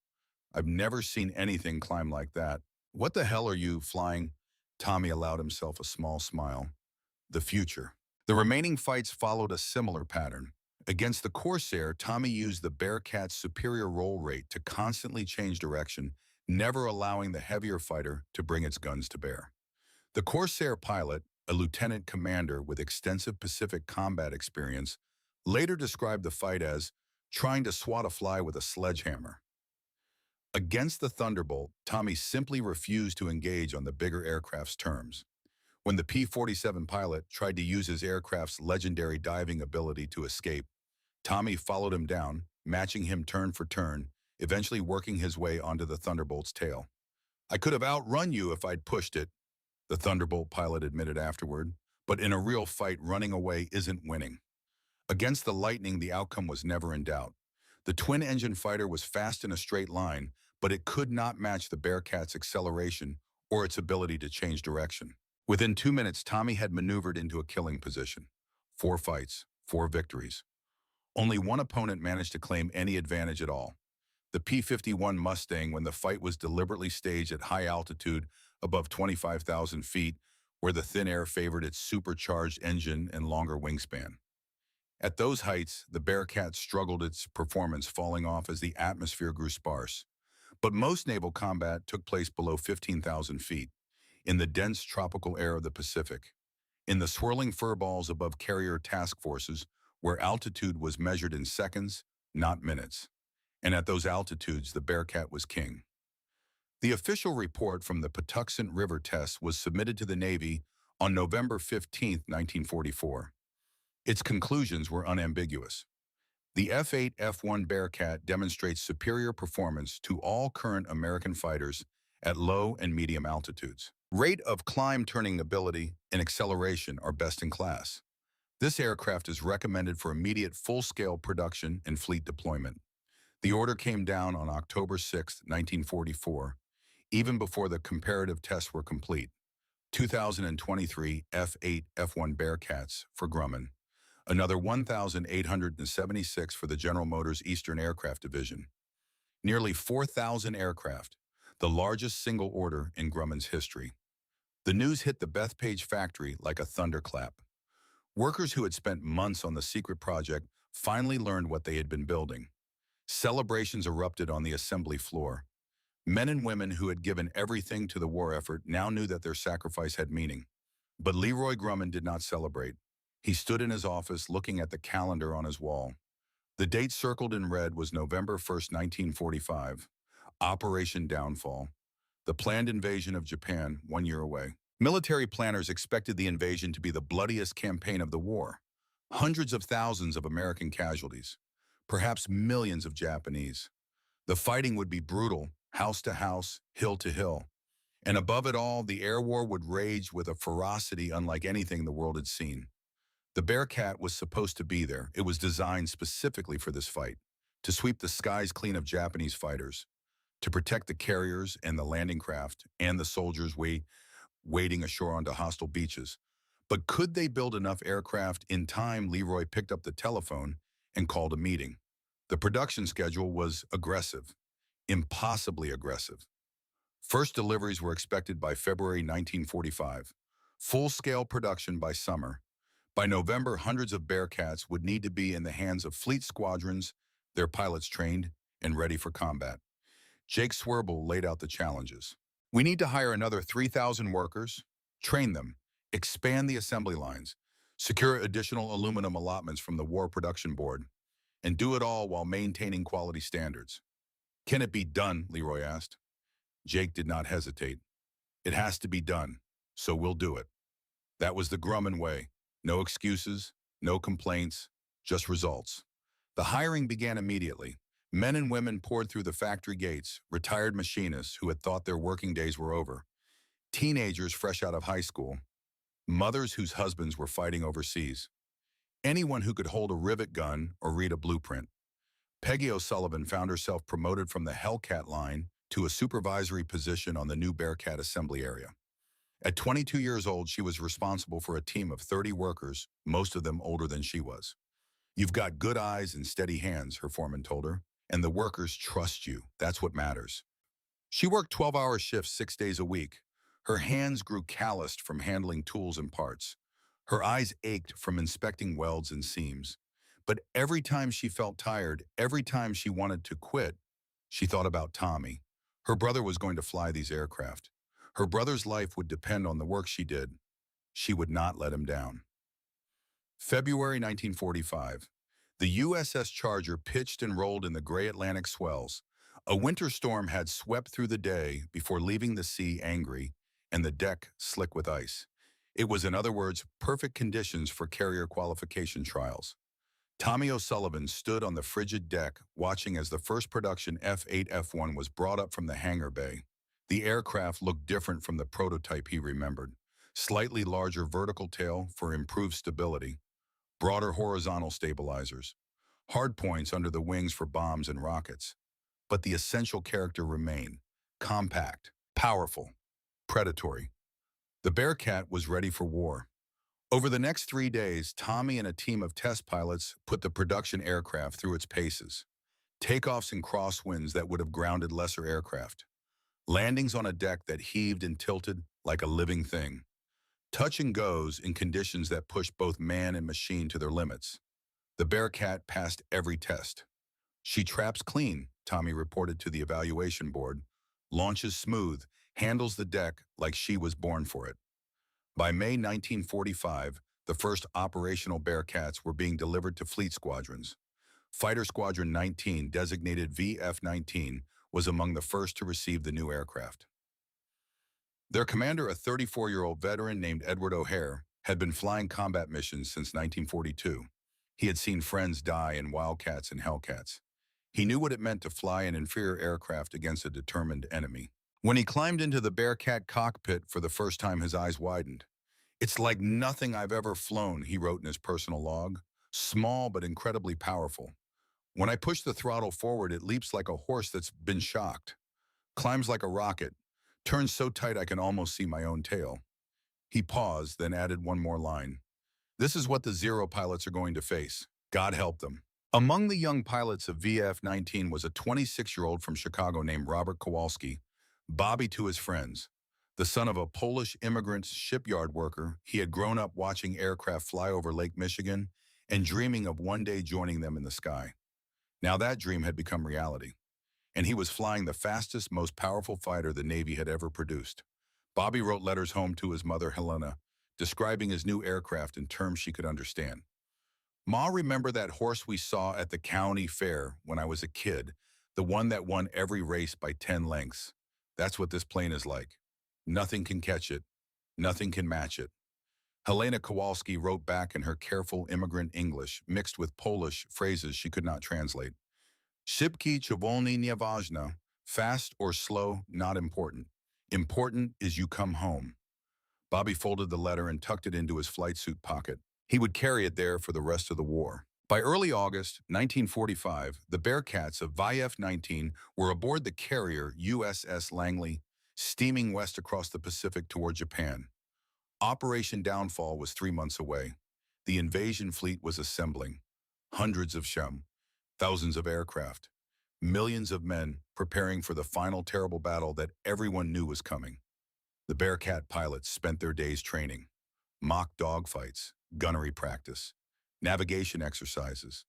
I've never seen anything climb like that. What the hell are you flying? Tommy allowed himself a small smile. The future. The remaining fights followed a similar pattern. Against the Corsair, Tommy used the Bearcat's superior roll rate to constantly change direction, never allowing the heavier fighter to bring its guns to bear. The Corsair pilot, a lieutenant commander with extensive Pacific combat experience, later described the fight as trying to swat a fly with a sledgehammer. Against the Thunderbolt, Tommy simply refused to engage on the bigger aircraft's terms. When the P-47 pilot tried to use his aircraft's legendary diving ability to escape, Tommy followed him down, matching him turn for turn, eventually working his way onto the Thunderbolt's tail. I could have outrun you if I'd pushed it, the Thunderbolt pilot admitted afterward, but in a real fight, running away isn't winning. Against the Lightning, the outcome was never in doubt. The twin-engine fighter was fast in a straight line, but it could not match the Bearcat's acceleration or its ability to change direction. Within 2 minutes, Tommy had maneuvered into a killing position. 4 fights, 4 victories. Only one opponent managed to claim any advantage at all. The P-51 Mustang, when the fight was deliberately staged at high altitude above 25,000 feet, where the thin air favored its supercharged engine and longer wingspan. At those heights, the Bearcat struggled, its performance falling off as the atmosphere grew sparse. But most naval combat took place below 15,000 feet, in the dense tropical air of the Pacific, in the swirling furballs above carrier task forces, where altitude was measured in seconds, not minutes. And at those altitudes, the Bearcat was king. The official report from the Patuxent River tests was submitted to the Navy on November 15, 1944. Its conclusions were unambiguous. The F8F Bearcat demonstrates superior performance to all current American fighters at low and medium altitudes. Rate of climb, turning ability, and acceleration are best in class. This aircraft is recommended for immediate full-scale production and fleet deployment. The order came down on October 6, 1944, even before the comparative tests were complete. 2023 F8F Bearcats for Grumman. Another 1,876 for the General Motors Eastern Aircraft Division. Nearly 4,000 aircraft, the largest single order in Grumman's history. The news hit the Bethpage factory like a thunderclap. Workers who had spent months on the secret project finally learned what they had been building. Celebrations erupted on the assembly floor. Men and women who had given everything to the war effort now knew that their sacrifice had meaning. But Leroy Grumman did not celebrate. He stood in his office looking at the calendar on his wall. The date circled in red was November 1, 1945. Operation Downfall. The planned invasion of Japan 1 year away. Military planners expected the invasion to be the bloodiest campaign of the war. Hundreds of thousands of American casualties. Perhaps millions of Japanese. The fighting would be brutal, house to house, hill to hill. And above it all, the air war would rage with a ferocity unlike anything the world had seen. The Bearcat was supposed to be there. It was designed specifically for this fight, to sweep the skies clean of Japanese fighters, to protect the carriers and the landing craft and the soldiers wading ashore onto hostile beaches. But could they build enough aircraft in time? Leroy picked up the telephone and called a meeting. The production schedule was aggressive, impossibly aggressive. First deliveries were expected by February 1945, full-scale production by summer. By November, hundreds of Bearcats would need to be in the hands of fleet squadrons, their pilots trained and ready for combat. Jake Swerble laid out the challenges. We need to hire another 3,000 workers, train them, expand the assembly lines, secure additional aluminum allotments from the War Production Board, and do it all while maintaining quality standards. Can it be done? Leroy asked. Jake did not hesitate. It has to be done, so we'll do it. That was the Grumman way. No excuses, no complaints, just results. The hiring began immediately. Men and women poured through the factory gates, retired machinists who had thought their working days were over, teenagers fresh out of high school, mothers whose husbands were fighting overseas. Anyone who could hold a rivet gun or read a blueprint. Peggy O'Sullivan found herself promoted from the Hellcat line to a supervisory position on the new Bearcat assembly area. At 22 years old, she was responsible for a team of 30 workers, most of them older than she was. "You've got good eyes and steady hands," her foreman told her, "and the workers trust you. That's what matters." She worked 12-hour shifts 6 days a week. Her hands grew calloused from handling tools and parts. Her eyes ached from inspecting welds and seams. But every time she felt tired, every time she wanted to quit, she thought about Tommy. Her brother was going to fly these aircraft. Her brother's life would depend on the work she did. She would not let him down. February 1945. The USS Charger pitched and rolled in the gray Atlantic swells. A winter storm had swept through the day before leaving the sea angry and the deck slick with ice. It was, in other words, perfect conditions for carrier qualification trials. Tommy O'Sullivan stood on the frigid deck, watching as the first production F8F1 was brought up from the hangar bay. The aircraft looked different from the prototype he remembered. Slightly larger vertical tail for improved stability, broader horizontal stabilizers, hard points under the wings for bombs and rockets. But the essential character remained: compact, powerful, predatory. The Bearcat was ready for war. Over the next 3 days, Tommy and a team of test pilots put the production aircraft through its paces. Takeoffs in crosswinds that would have grounded lesser aircraft. Landings on a deck that heaved and tilted like a living thing. Touch and goes in conditions that pushed both man and machine to their limits. The Bearcat passed every test. "She traps clean," Tommy reported to the evaluation board. "Launches smooth, handles the deck like she was born for it." By May 1945, the first operational Bearcats were being delivered to fleet squadrons. Fighter Squadron 19, designated VF-19, was among the first to receive the new aircraft. Their commander, a 34-year-old veteran named Edward O'Hare, had been flying combat missions since 1942. He had seen friends die in Wildcats and Hellcats. He knew what it meant to fly an inferior aircraft against a determined enemy. When he climbed into the Bearcat cockpit for the first time, his eyes widened. "It's like nothing I've ever flown," he wrote in his personal log. "Small but incredibly powerful. When I push the throttle forward, it leaps like a horse that's been shocked. Climbs like a rocket. Turns so tight I can almost see my own tail." He paused, then added one more line. "This is what the Zero pilots are going to face. God help them." Among the young pilots of VF-19 was a 26-year-old from Chicago named Robert Kowalski, Bobby to his friends. The son of a Polish immigrant shipyard worker, he had grown up watching aircraft fly over Lake Michigan and dreaming of one day joining them in the sky. Now that dream had become reality, and he was flying the fastest, most powerful fighter the Navy had ever produced. Bobby wrote letters home to his mother, Helena, describing his new aircraft in terms she could understand. "Ma, remember that horse we saw at the county fair when I was a kid, the one that won every race by 10 lengths? That's what this plane is like. Nothing can catch it. Nothing can match it." Helena Kowalski wrote back in her careful immigrant English, mixed with Polish phrases she could not translate. "Szybki czy wolny nieważne. Fast or slow, not important. Important is you come home." Bobby folded the letter and tucked it into his flight suit pocket. He would carry it there for the rest of the war. By early August 1945, the Bearcats of VF-19 were aboard the carrier USS Langley, steaming west across the Pacific toward Japan. Operation Downfall was 3 months away. The invasion fleet was assembling. Hundreds of ships, thousands of aircraft, millions of men preparing for the final terrible battle that everyone knew was coming. The Bearcat pilots spent their days training. Mock dogfights, gunnery practice, navigation exercises.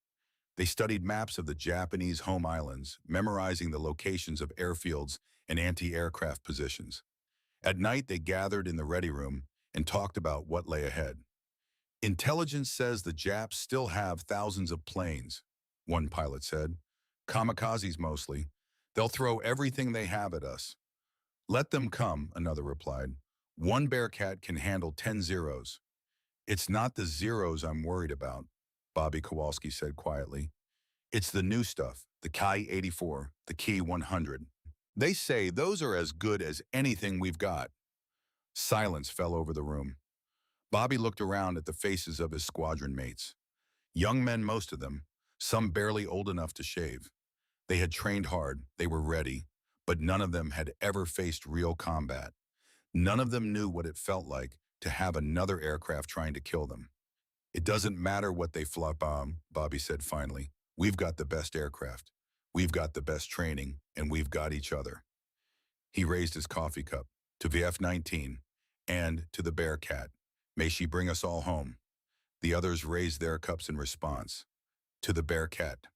They studied maps of the Japanese home islands, memorizing the locations of airfields and anti-aircraft positions. At night, they gathered in the ready room and talked about what lay ahead. "Intelligence says the Japs still have thousands of planes," one pilot said. "Kamikazes mostly. They'll throw everything they have at us." "Let them come," another replied. "One Bearcat can handle 10 Zeros." "It's not the Zeros I'm worried about," Bobby Kowalski said quietly. "It's the new stuff, the Ki-84, the Ki-100. They say those are as good as anything we've got." Silence fell over the room. Bobby looked around at the faces of his squadron mates. Young men, most of them, some barely old enough to shave. They had trained hard, they were ready, but none of them had ever faced real combat. None of them knew what it felt like to have another aircraft trying to kill them. It doesn't matter what they flop on, Bobby said finally. We've got the best aircraft. We've got the best training, and we've got each other. He raised his coffee cup to the F-19 and to the Bearcat. May she bring us all home. The others raised their cups in response. To the Bearcat.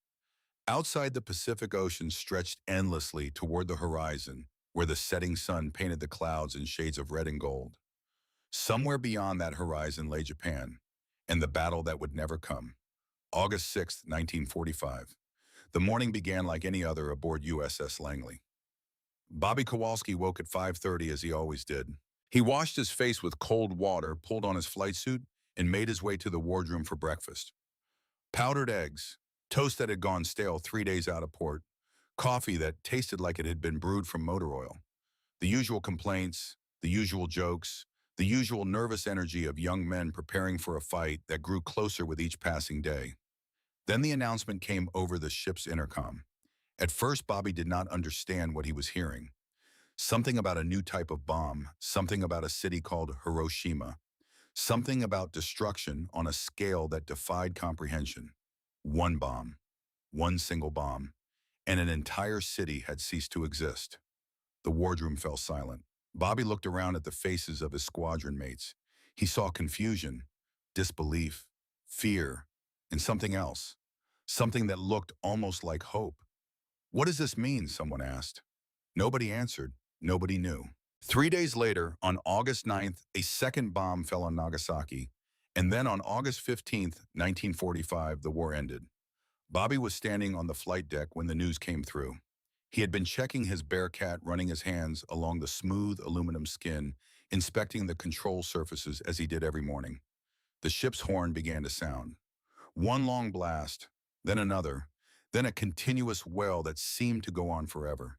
Outside, the Pacific Ocean stretched endlessly toward the horizon, where the setting sun painted the clouds in shades of red and gold. Somewhere beyond that horizon lay Japan, and the battle that would never come. August 6, 1945. The morning began like any other aboard USS Langley. Bobby Kowalski woke at 5:30 as he always did. He washed his face with cold water, pulled on his flight suit, and made his way to the wardroom for breakfast. Powdered eggs, toast that had gone stale 3 days out of port, coffee that tasted like it had been brewed from motor oil. The usual complaints, the usual jokes, the usual nervous energy of young men preparing for a fight that grew closer with each passing day. Then the announcement came over the ship's intercom. At first, Bobby did not understand what he was hearing. Something about a new type of bomb, something about a city called Hiroshima, something about destruction on a scale that defied comprehension. One bomb, one single bomb, and an entire city had ceased to exist. The wardroom fell silent. Bobby looked around at the faces of his squadron mates. He saw confusion, disbelief, fear, and something else. Something that looked almost like hope. What does this mean? Someone asked. Nobody answered. Nobody knew. 3 days later, on August 9th, a second bomb fell on Nagasaki, and then on August 15th, 1945, the war ended. Bobby was standing on the flight deck when the news came through. He had been checking his Bearcat, running his hands along the smooth aluminum skin, inspecting the control surfaces as he did every morning. The ship's horn began to sound. One long blast, then another, then a continuous wail that seemed to go on forever.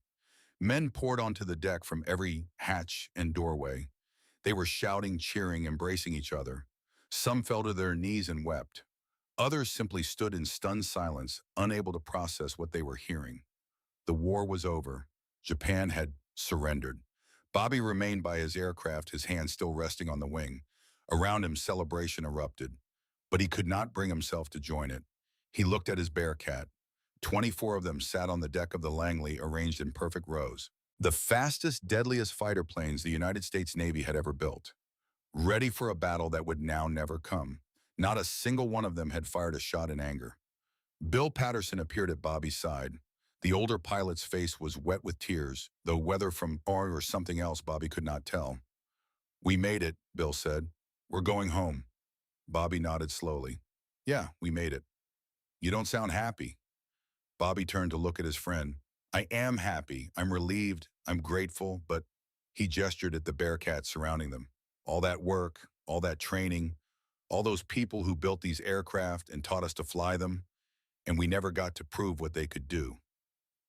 Men poured onto the deck from every hatch and doorway. They were shouting, cheering, embracing each other. Some fell to their knees and wept. Others simply stood in stunned silence, unable to process what they were hearing. The war was over. Japan had surrendered. Bobby remained by his aircraft, his hand still resting on the wing. Around him, celebration erupted. But he could not bring himself to join it. He looked at his Bearcat. 24 of them sat on the deck of the Langley, arranged in perfect rows. The fastest, deadliest fighter planes the United States Navy had ever built. Ready for a battle that would now never come. Not a single one of them had fired a shot in anger. Bill Patterson appeared at Bobby's side. The older pilot's face was wet with tears, though whether from or something else Bobby could not tell. "We made it," Bill said. "We're going home." Bobby nodded slowly. "Yeah, we made it." "You don't sound happy." Bobby turned to look at his friend. "I am happy. I'm relieved. I'm grateful, but..." He gestured at the Bearcats surrounding them. "All that work, all that training, all those people who built these aircraft and taught us to fly them, and we never got to prove what they could do."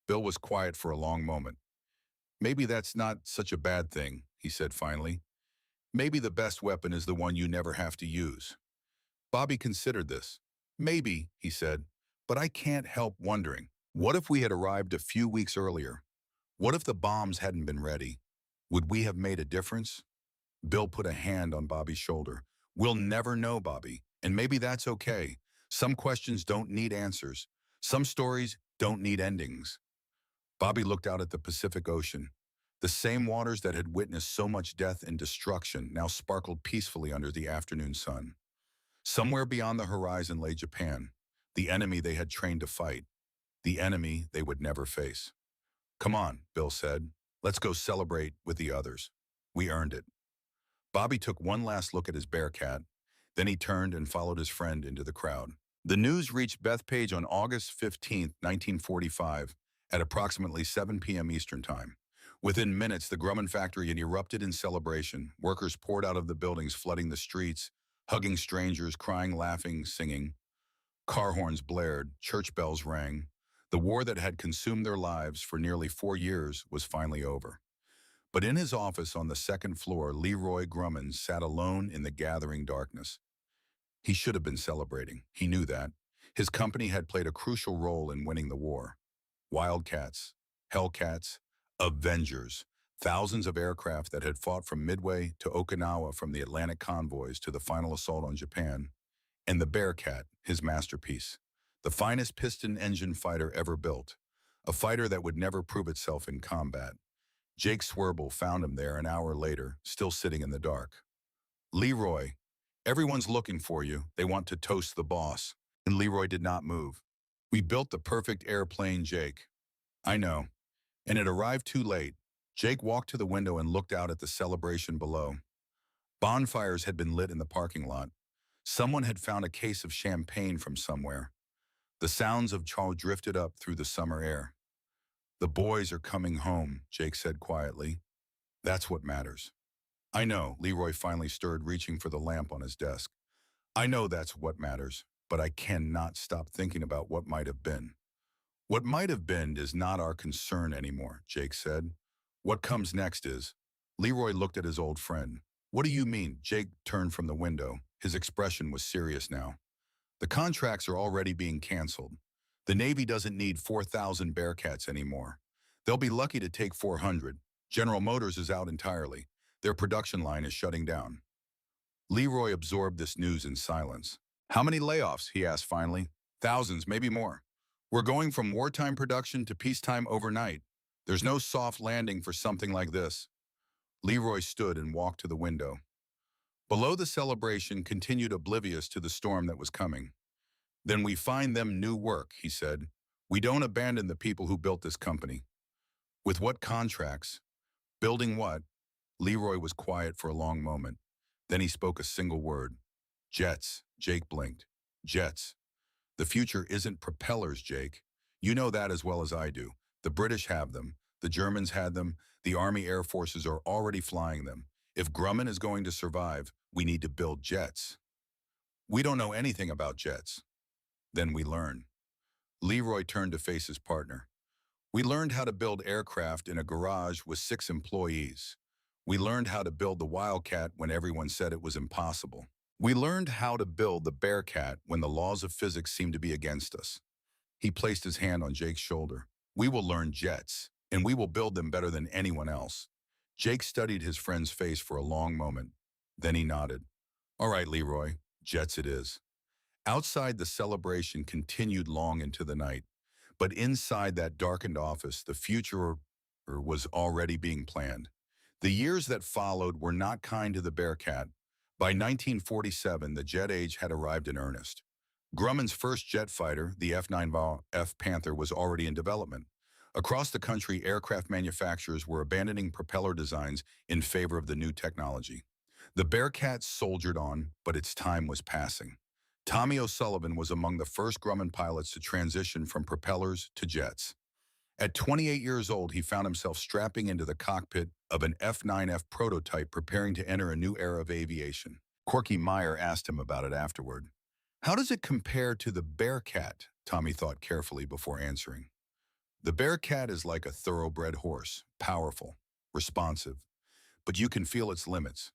Bill was quiet for a long moment. "Maybe that's not such a bad thing," he said finally. "Maybe the best weapon is the one you never have to use." Bobby considered this. "Maybe," he said, "but I can't help wondering, what if we had arrived a few weeks earlier? What if the bombs hadn't been ready? Would we have made a difference?" Bill put a hand on Bobby's shoulder. "We'll never know, Bobby, and maybe that's okay. Some questions don't need answers. Some stories don't need endings." Bobby looked out at the Pacific Ocean. The same waters that had witnessed so much death and destruction now sparkled peacefully under the afternoon sun. Somewhere beyond the horizon lay Japan, the enemy they had trained to fight, the enemy they would never face. "Come on," Bill said. "Let's go celebrate with the others. We earned it." Bobby took one last look at his Bearcat, then he turned and followed his friend into the crowd. The news reached Bethpage on August 15, 1945, at approximately 7 p.m. Eastern Time. Within minutes, the Grumman factory had erupted in celebration. Workers poured out of the buildings, flooding the streets, hugging strangers, crying, laughing, singing. Car horns blared, church bells rang. The war that had consumed their lives for nearly 4 years was finally over. But in his office on the second floor, Leroy Grumman sat alone in the gathering darkness. He should have been celebrating. He knew that. His company had played a crucial role in winning the war. Wildcats, Hellcats, Avengers, thousands of aircraft that had fought from Midway to Okinawa, from the Atlantic convoys to the final assault on Japan, and the Bearcat, his masterpiece, the finest piston engine fighter ever built, a fighter that would never prove itself in combat. Jake Swerble found him there an hour later, still sitting in the dark. "Leroy, everyone's looking for you. They want to toast the boss." And Leroy did not move. "We built the perfect airplane, Jake." "I know." And it arrived too late. Jake walked to the window and looked out at the celebration below. Bonfires had been lit in the parking lot. Someone had found a case of champagne from somewhere. The sounds of chow drifted up through the summer air. "The boys are coming home," Jake said quietly. "That's what matters." "I know," Leroy finally stirred, reaching for the lamp on his desk. "I know that's what matters, but I cannot stop thinking about what might have been." "What might have been is not our concern anymore," Jake said. "What comes next is—" Leroy looked at his old friend. "What do you mean?" Jake turned from the window. His expression was serious now. "The contracts are already being canceled. The Navy doesn't need 4,000 Bearcats anymore. They'll be lucky to take 400. General Motors is out entirely. Their production line is shutting down." Leroy absorbed this news in silence. "How many layoffs?" he asked finally. "Thousands, maybe more. We're going from wartime production to peacetime overnight. There's no soft landing for something like this." Leroy stood and walked to the window. Below, the celebration continued, oblivious to the storm that was coming. "Then we find them new work," he said. "We don't abandon the people who built this company." "With what contracts? Building what?" Leroy was quiet for a long moment. Then he spoke a single word. "Jets." Jake blinked. "Jets. The future isn't propellers, Jake. You know that as well as I do. The British have them. The Germans had them. The Army Air Forces are already flying them. If Grumman is going to survive, we need to build jets." "We don't know anything about jets." "Then we learn." Leroy turned to face his partner. "We learned how to build aircraft in a garage with 6 employees. We learned how to build the Wildcat when everyone said it was impossible. We learned how to build the Bearcat when the laws of physics seemed to be against us." He placed his hand on Jake's shoulder. "We will learn jets, and we will build them better than anyone else." Jake studied his friend's face for a long moment. Then he nodded. "All right, Leroy, jets it is." Outside, the celebration continued long into the night. But inside that darkened office, the future was already being planned. The years that followed were not kind to the Bearcat. By 1947, the jet age had arrived in earnest. Grumman's first jet fighter, the F8F Panther, was already in development. Across the country, aircraft manufacturers were abandoning propeller designs in favor of the new technology. The Bearcat soldiered on, but its time was passing. Tommy O'Sullivan was among the first Grumman pilots to transition from propellers to jets. At 28 years old, he found himself strapping into the cockpit of an F9F prototype, preparing to enter a new era of aviation. Corky Meyer asked him about it afterward. "How does it compare to the Bearcat?" Tommy thought carefully before answering. "The Bearcat is like a thoroughbred horse, powerful, responsive, but you can feel its limits.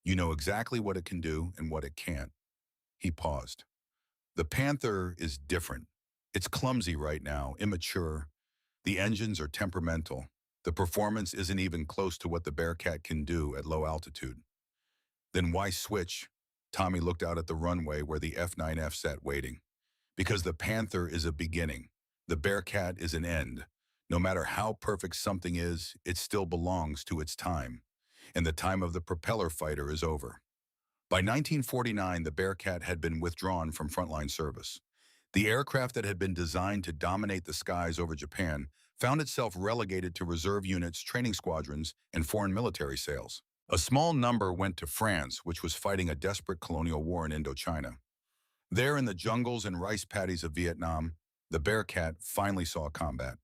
You know exactly what it can do and what it can't." He paused. "The Panther is different. It's clumsy right now, immature. The engines are temperamental. The performance isn't even close to what the Bearcat can do at low altitude." "Then why switch?" Tommy looked out at the runway where the F9F sat waiting. "Because the Panther is a beginning. The Bearcat is an end. No matter how perfect something is, it still belongs to its time. And the time of the propeller fighter is over." By 1949, the Bearcat had been withdrawn from frontline service. The aircraft that had been designed to dominate the skies over Japan found itself relegated to reserve units, training squadrons, and foreign military sales. A small number went to France, which was fighting a desperate colonial war in Indochina. There, in the jungles and rice paddies of Vietnam, the Bearcat finally saw combat.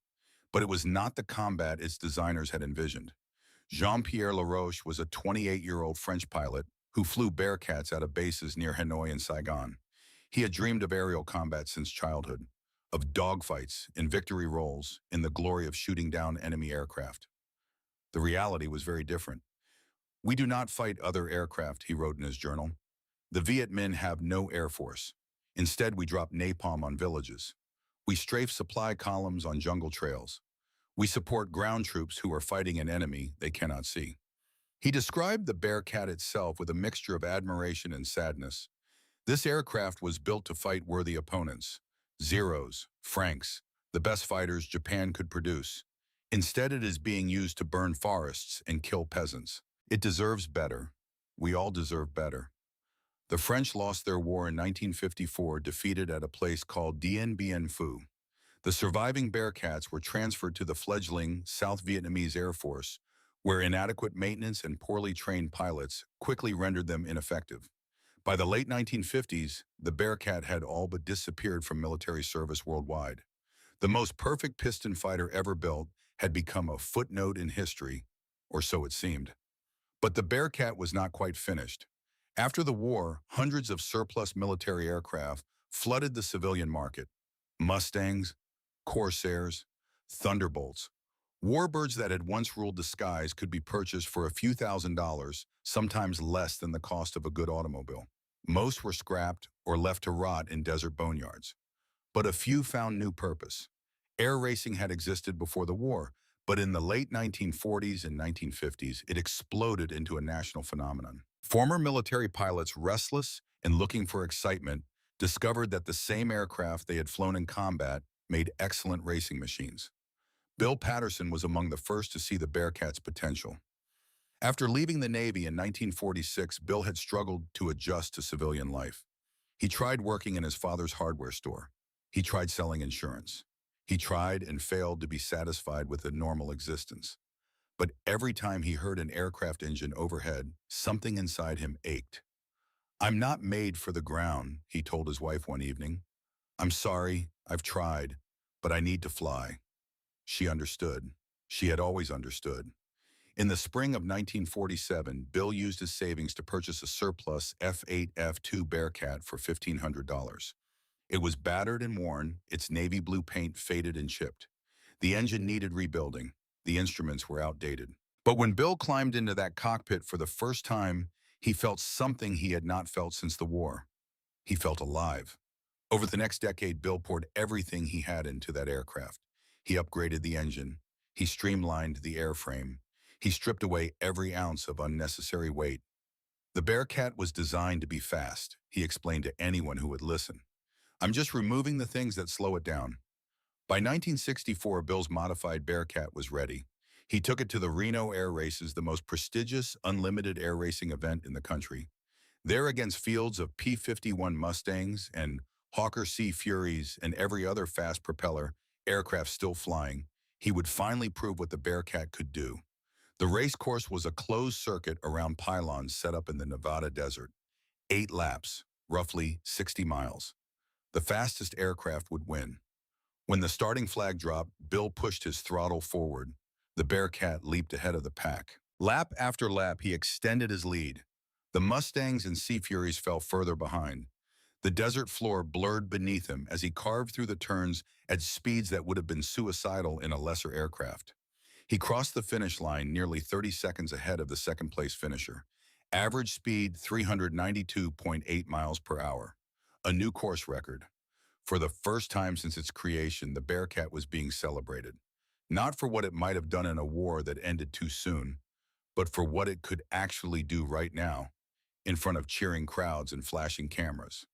But it was not the combat its designers had envisioned. Jean-Pierre Laroche was a 28-year-old French pilot who flew Bearcats out of bases near Hanoi and Saigon. He had dreamed of aerial combat since childhood, of dogfights in victory rolls, in the glory of shooting down enemy aircraft. The reality was very different. "We do not fight other aircraft," he wrote in his journal. "The Viet Minh have no air force. Instead, we drop napalm on villages. We strafe supply columns on jungle trails. We support ground troops who are fighting an enemy they cannot see. He described the Bearcat itself with a mixture of admiration and sadness. This aircraft was built to fight worthy opponents, Zeros, Franks, the best fighters Japan could produce. Instead, it is being used to burn forests and kill peasants. It deserves better. We all deserve better. The French lost their war in 1954, defeated at a place called Dien Bien Phu. The surviving Bearcats were transferred to the fledgling South Vietnamese Air Force, where inadequate maintenance and poorly trained pilots quickly rendered them ineffective. By the late 1950s, the Bearcat had all but disappeared from military service worldwide. The most perfect piston fighter ever built had become a footnote in history, or so it seemed. But the Bearcat was not quite finished. After the war, hundreds of surplus military aircraft flooded the civilian market. Mustangs, Corsairs, Thunderbolts. Warbirds that had once ruled the skies could be purchased for a few $1,000s, sometimes less than the cost of a good automobile. Most were scrapped or left to rot in desert boneyards. But a few found new purpose. Air racing had existed before the war, but in the late 1940s and 1950s, it exploded into a national phenomenon. Former military pilots, restless and looking for excitement, discovered that the same aircraft they had flown in combat made excellent racing machines. Bill Patterson was among the first to see the Bearcat's potential. After leaving the Navy in 1946, Bill had struggled to adjust to civilian life. He tried working in his father's hardware store. He tried selling insurance. He tried and failed to be satisfied with a normal existence. But every time he heard an aircraft engine overhead, something inside him ached. "I'm not made for the ground," he told his wife one evening. "I'm sorry, I've tried, but I need to fly." She understood. She had always understood. In the spring of 1947, Bill used his savings to purchase a surplus F8F Bearcat for $1,500. It was battered and worn, its navy blue paint faded and chipped. The engine needed rebuilding. The instruments were outdated. But when Bill climbed into that cockpit for the first time, he felt something he had not felt since the war. He felt alive. Over the next decade, Bill poured everything he had into that aircraft. He upgraded the engine. He streamlined the airframe. He stripped away every ounce of unnecessary weight. The Bearcat was designed to be fast, he explained to anyone who would listen. "I'm just removing the things that slow it down." By 1964, Bill's modified Bearcat was ready. He took it to the Reno Air Races, the most prestigious unlimited air racing event in the country. There, against fields of P-51 Mustangs and Hawker Sea Furies and every other fast propeller aircraft still flying, he would finally prove what the Bearcat could do. The race course was a closed circuit around pylons set up in the Nevada desert. 8 laps, roughly 60 miles. The fastest aircraft would win. When the starting flag dropped, Bill pushed his throttle forward. The Bearcat leaped ahead of the pack. Lap after lap, he extended his lead. The Mustangs and Sea Furies fell further behind. The desert floor blurred beneath him as he carved through the turns at speeds that would have been suicidal in a lesser aircraft. He crossed the finish line nearly 30 seconds ahead of the second-place finisher. Average speed 392.8 miles per hour. A new course record. For the first time since its creation, the Bearcat was being celebrated. Not for what it might have done in a war that ended too soon, but for what it could actually do right now, in front of cheering crowds and flashing cameras.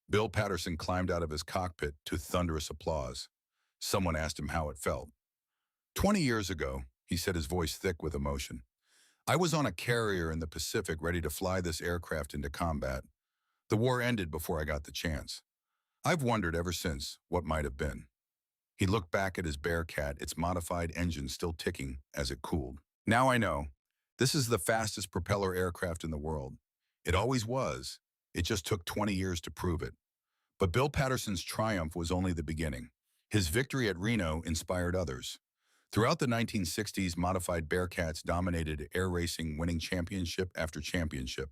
Bill Patterson climbed out of his cockpit to thunderous applause. Someone asked him how it felt. 20 years ago, he said, his voice thick with emotion, "I was on a carrier in the Pacific ready to fly this aircraft into combat. The war ended before I got the chance. I've wondered ever since what might have been." He looked back at his Bearcat, its modified engine still ticking as it cooled. "Now I know. This is the fastest propeller aircraft in the world. It always was. It just took 20 years to prove it." But Bill Patterson's triumph was only the beginning. His victory at Reno inspired others. Throughout the 1960s, modified Bearcats dominated air racing, winning championship after championship.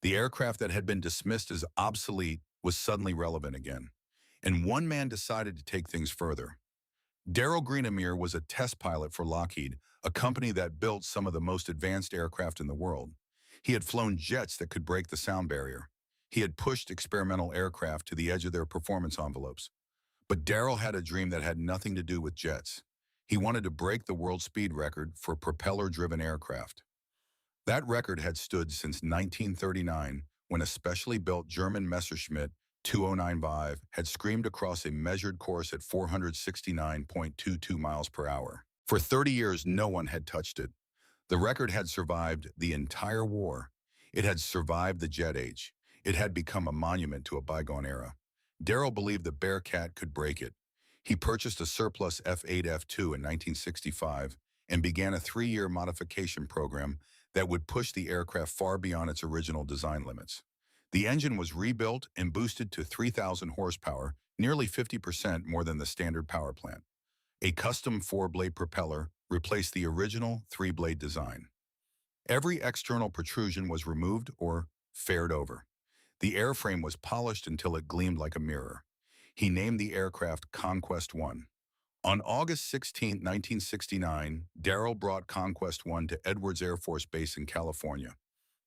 The aircraft that had been dismissed as obsolete was suddenly relevant again. And one man decided to take things further. Darrell Greenamere was a test pilot for Lockheed, a company that built some of the most advanced aircraft in the world. He had flown jets that could break the sound barrier. He had pushed experimental aircraft to the edge of their performance envelopes. But Darrell had a dream that had nothing to do with jets. He wanted to break the world speed record for propeller-driven aircraft. That record had stood since 1939, when a specially built German Messerschmitt 2095 had screamed across a measured course at 469.22 miles per hour. For 30 years, no one had touched it. The record had survived the entire war. It had survived the jet age. It had become a monument to a bygone era. Darrell believed the Bearcat could break it. He purchased a surplus F8F2 in 1965 and began a 3-year modification program that would push the aircraft far beyond its original design limits. The engine was rebuilt and boosted to 3,000 horsepower, nearly 50% more than the standard power plant. A custom 4-blade propeller replaced the original 3-blade design. Every external protrusion was removed or faired over. The airframe was polished until it gleamed like a mirror. He named the aircraft Conquest I. On August 16, 1969, Darrell brought Conquest I to Edwards Air Force Base in California,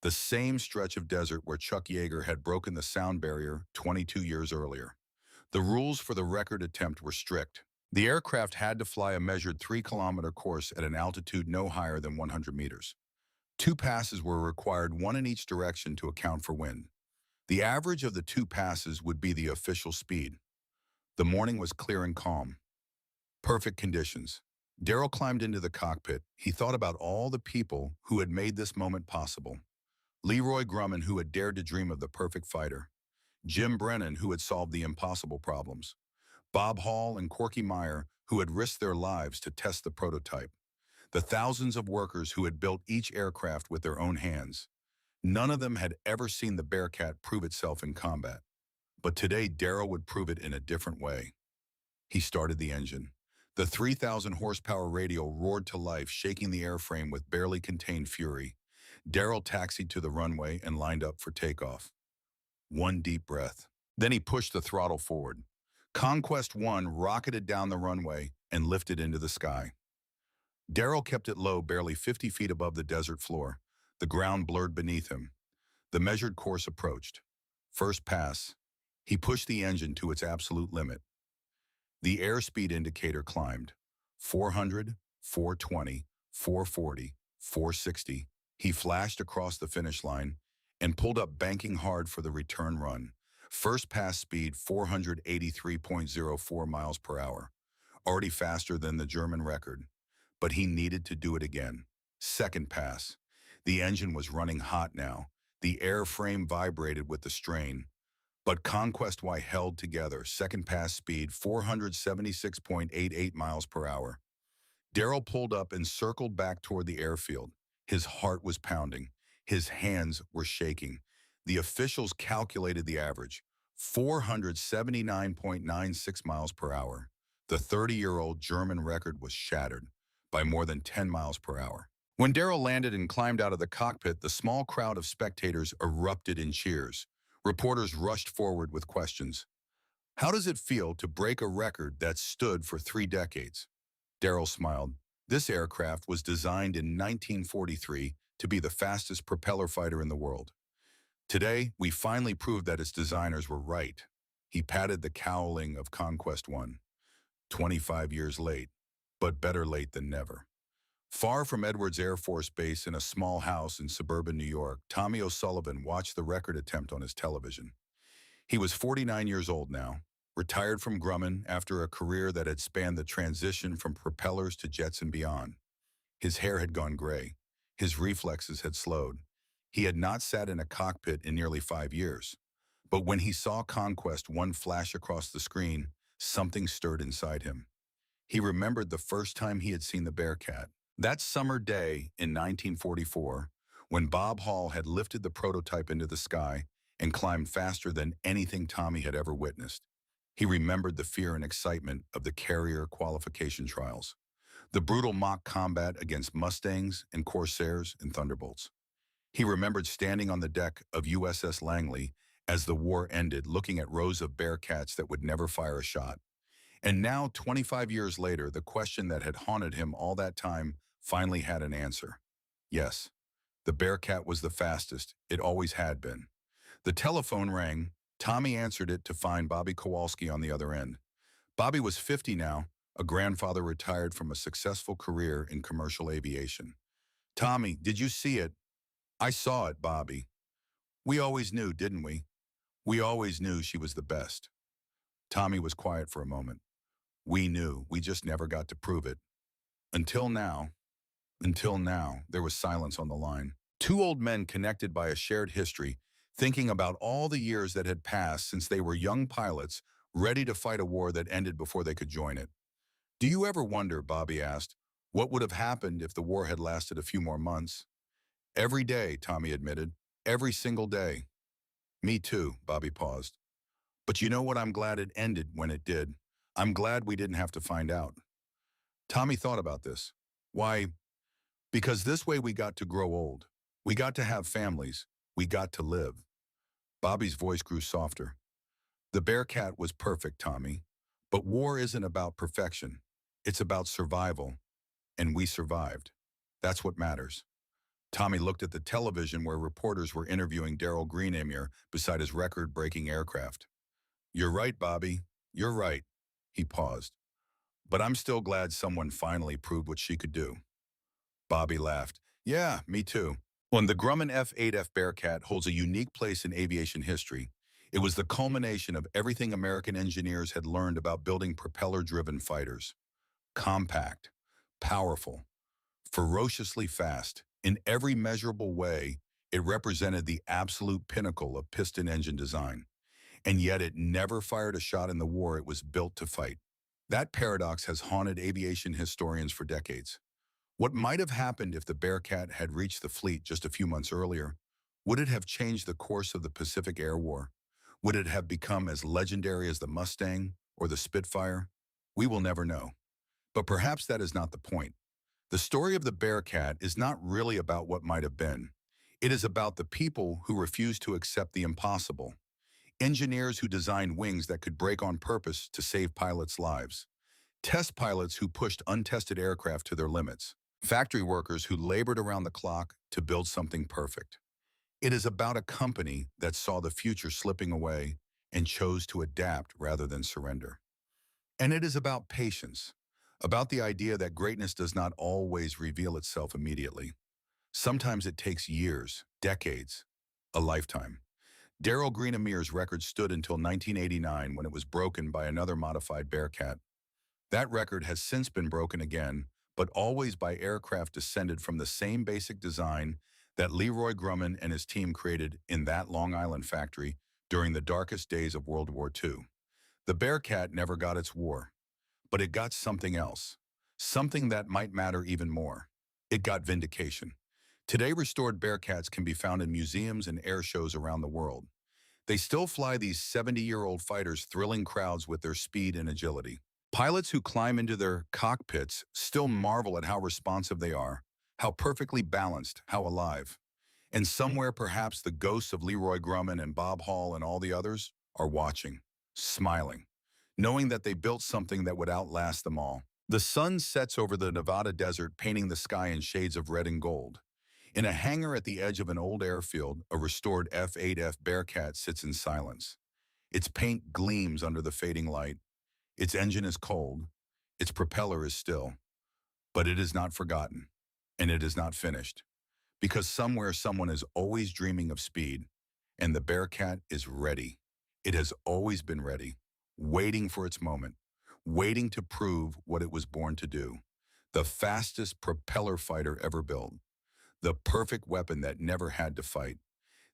the same stretch of desert where Chuck Yeager had broken the sound barrier 22 years earlier. The rules for the record attempt were strict. The aircraft had to fly a measured 3-kilometer course at an altitude no higher than 100 meters. 2 passes were required, one in each direction to account for wind. The average of the 2 passes would be the official speed. The morning was clear and calm. Perfect conditions. Darrell climbed into the cockpit. He thought about all the people who had made this moment possible. Leroy Grumman, who had dared to dream of the perfect fighter. Jim Brennan, who had solved the impossible problems. Bob Hall and Corky Meyer, who had risked their lives to test the prototype. The thousands of workers who had built each aircraft with their own hands. None of them had ever seen the Bearcat prove itself in combat. But today, Darrell would prove it in a different way. He started the engine. The 3,000 horsepower radio roared to life, shaking the airframe with barely contained fury. Darrell taxied to the runway and lined up for takeoff. One deep breath. Then he pushed the throttle forward. Conquest I rocketed down the runway and lifted into the sky. Darrell kept it low, barely 50 feet above the desert floor. The ground blurred beneath him. The measured course approached. First pass. He pushed the engine to its absolute limit. The airspeed indicator climbed. 400, 420, 440, 460. He flashed across the finish line and pulled up, banking hard for the return run. First pass speed 483.04 miles per hour, already faster than the German record. But he needed to do it again. Second pass. The engine was running hot now. The airframe vibrated with the strain. But Conquest I held together. Second pass speed 476.88 miles per hour. Darrell pulled up and circled back toward the airfield. His heart was pounding. His hands were shaking. The officials calculated the average, 479.96 miles per hour. The 30-year-old German record was shattered by more than 10 miles per hour. When Darrell landed and climbed out of the cockpit, the small crowd of spectators erupted in cheers. Reporters rushed forward with questions. How does it feel to break a record that stood for 3 decades? Darrell smiled. This aircraft was designed in 1943 to be the fastest propeller fighter in the world. Today, we finally proved that its designers were right. He patted the cowling of Conquest I. 25 years late, but better late than never. Far from Edwards Air Force Base in a small house in suburban New York, Tommy O'Sullivan watched the record attempt on his television. He was 49 years old now, retired from Grumman after a career that had spanned the transition from propellers to jets and beyond. His hair had gone gray. His reflexes had slowed. He had not sat in a cockpit in nearly 5 years. But when he saw Conquest I flash across the screen, something stirred inside him. He remembered the first time he had seen the Bearcat. That summer day in 1944, when Bob Hall had lifted the prototype into the sky and climbed faster than anything Tommy had ever witnessed. He remembered the fear and excitement of the carrier qualification trials, the brutal mock combat against Mustangs and Corsairs and Thunderbolts. He remembered standing on the deck of USS Langley as the war ended, looking at rows of Bearcats that would never fire a shot. And now, 25 years later, the question that had haunted him all that time finally had an answer. Yes, the Bearcat was the fastest. It always had been. The telephone rang. Tommy answered it to find Bobby Kowalski on the other end. Bobby was 50 now, a grandfather retired from a successful career in commercial aviation. Tommy, did you see it? I saw it, Bobby. We always knew, didn't we? We always knew she was the best. Tommy was quiet for a moment. We knew, we just never got to prove it. Until now, there was silence on the line. Two old men connected by a shared history, thinking about all the years that had passed since they were young pilots, ready to fight a war that ended before they could join it. Do you ever wonder, Bobby asked, what would have happened if the war had lasted a few more months? Every day, Tommy admitted. Every single day. Me too, Bobby paused. But you know what? I'm glad it ended when it did. I'm glad we didn't have to find out. Tommy thought about this. Why? Because this way we got to grow old. We got to have families. We got to live. Bobby's voice grew softer. The Bearcat was perfect, Tommy. But war isn't about perfection. It's about survival. And we survived. That's what matters. Tommy looked at the television where reporters were interviewing Darrell Greenemere beside his record-breaking aircraft. You're right, Bobby. You're right. He paused. But I'm still glad someone finally proved what she could do. Bobby laughed. Yeah, me too. When the Grumman F8F Bearcat holds a unique place in aviation history, it was the culmination of everything American engineers had learned about building propeller-driven fighters. Compact, powerful, ferociously fast. In every measurable way, it represented the absolute pinnacle of piston engine design. And yet it never fired a shot in the war it was built to fight. That paradox has haunted aviation historians for decades. What might have happened if the Bearcat had reached the fleet just a few months earlier? Would it have changed the course of the Pacific Air War? Would it have become as legendary as the Mustang or the Spitfire? We will never know. But perhaps that is not the point. The story of the Bearcat is not really about what might have been. It is about the people who refused to accept the impossible. Engineers who designed wings that could break on purpose to save pilots' lives. Test pilots who pushed untested aircraft to their limits. Factory workers who labored around the clock to build something perfect. It is about a company that saw the future slipping away and chose to adapt rather than surrender. And it is about patience, about the idea that greatness does not always reveal itself immediately. Sometimes it takes years, decades, a lifetime. Darrell Greenemere's record stood until 1989 when it was broken by another modified Bearcat. That record has since been broken again, but always by aircraft descended from the same basic design that Leroy Grumman and his team created in that Long Island factory during the darkest days of World War II. The Bearcat never got its war, but it got something else, something that might matter even more. It got vindication. Today, restored Bearcats can be found in museums and air shows around the world. They still fly these 70-year-old fighters, thrilling crowds with their speed and agility. Pilots who climb into their cockpits still marvel at how responsive they are, how perfectly balanced, how alive. And somewhere, perhaps the ghosts of Leroy Grumman and Bob Hall and all the others are watching, smiling, knowing that they built something that would outlast them all. The sun sets over the Nevada desert, painting the sky in shades of red and gold. In a hangar at the edge of an old airfield, a restored F8F Bearcat sits in silence. Its paint gleams under the fading light. Its engine is cold. Its propeller is still. But it is not forgotten, and it is not finished. Because somewhere someone is always dreaming of speed, and the Bearcat is ready. It has always been ready, waiting for its moment, waiting to prove what it was born to do. The fastest propeller fighter ever built. The perfect weapon that never had to fight.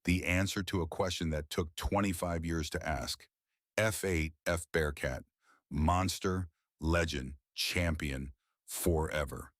The answer to a question that took 25 years to ask. F8F Bearcat. Monster, legend, champion, forever.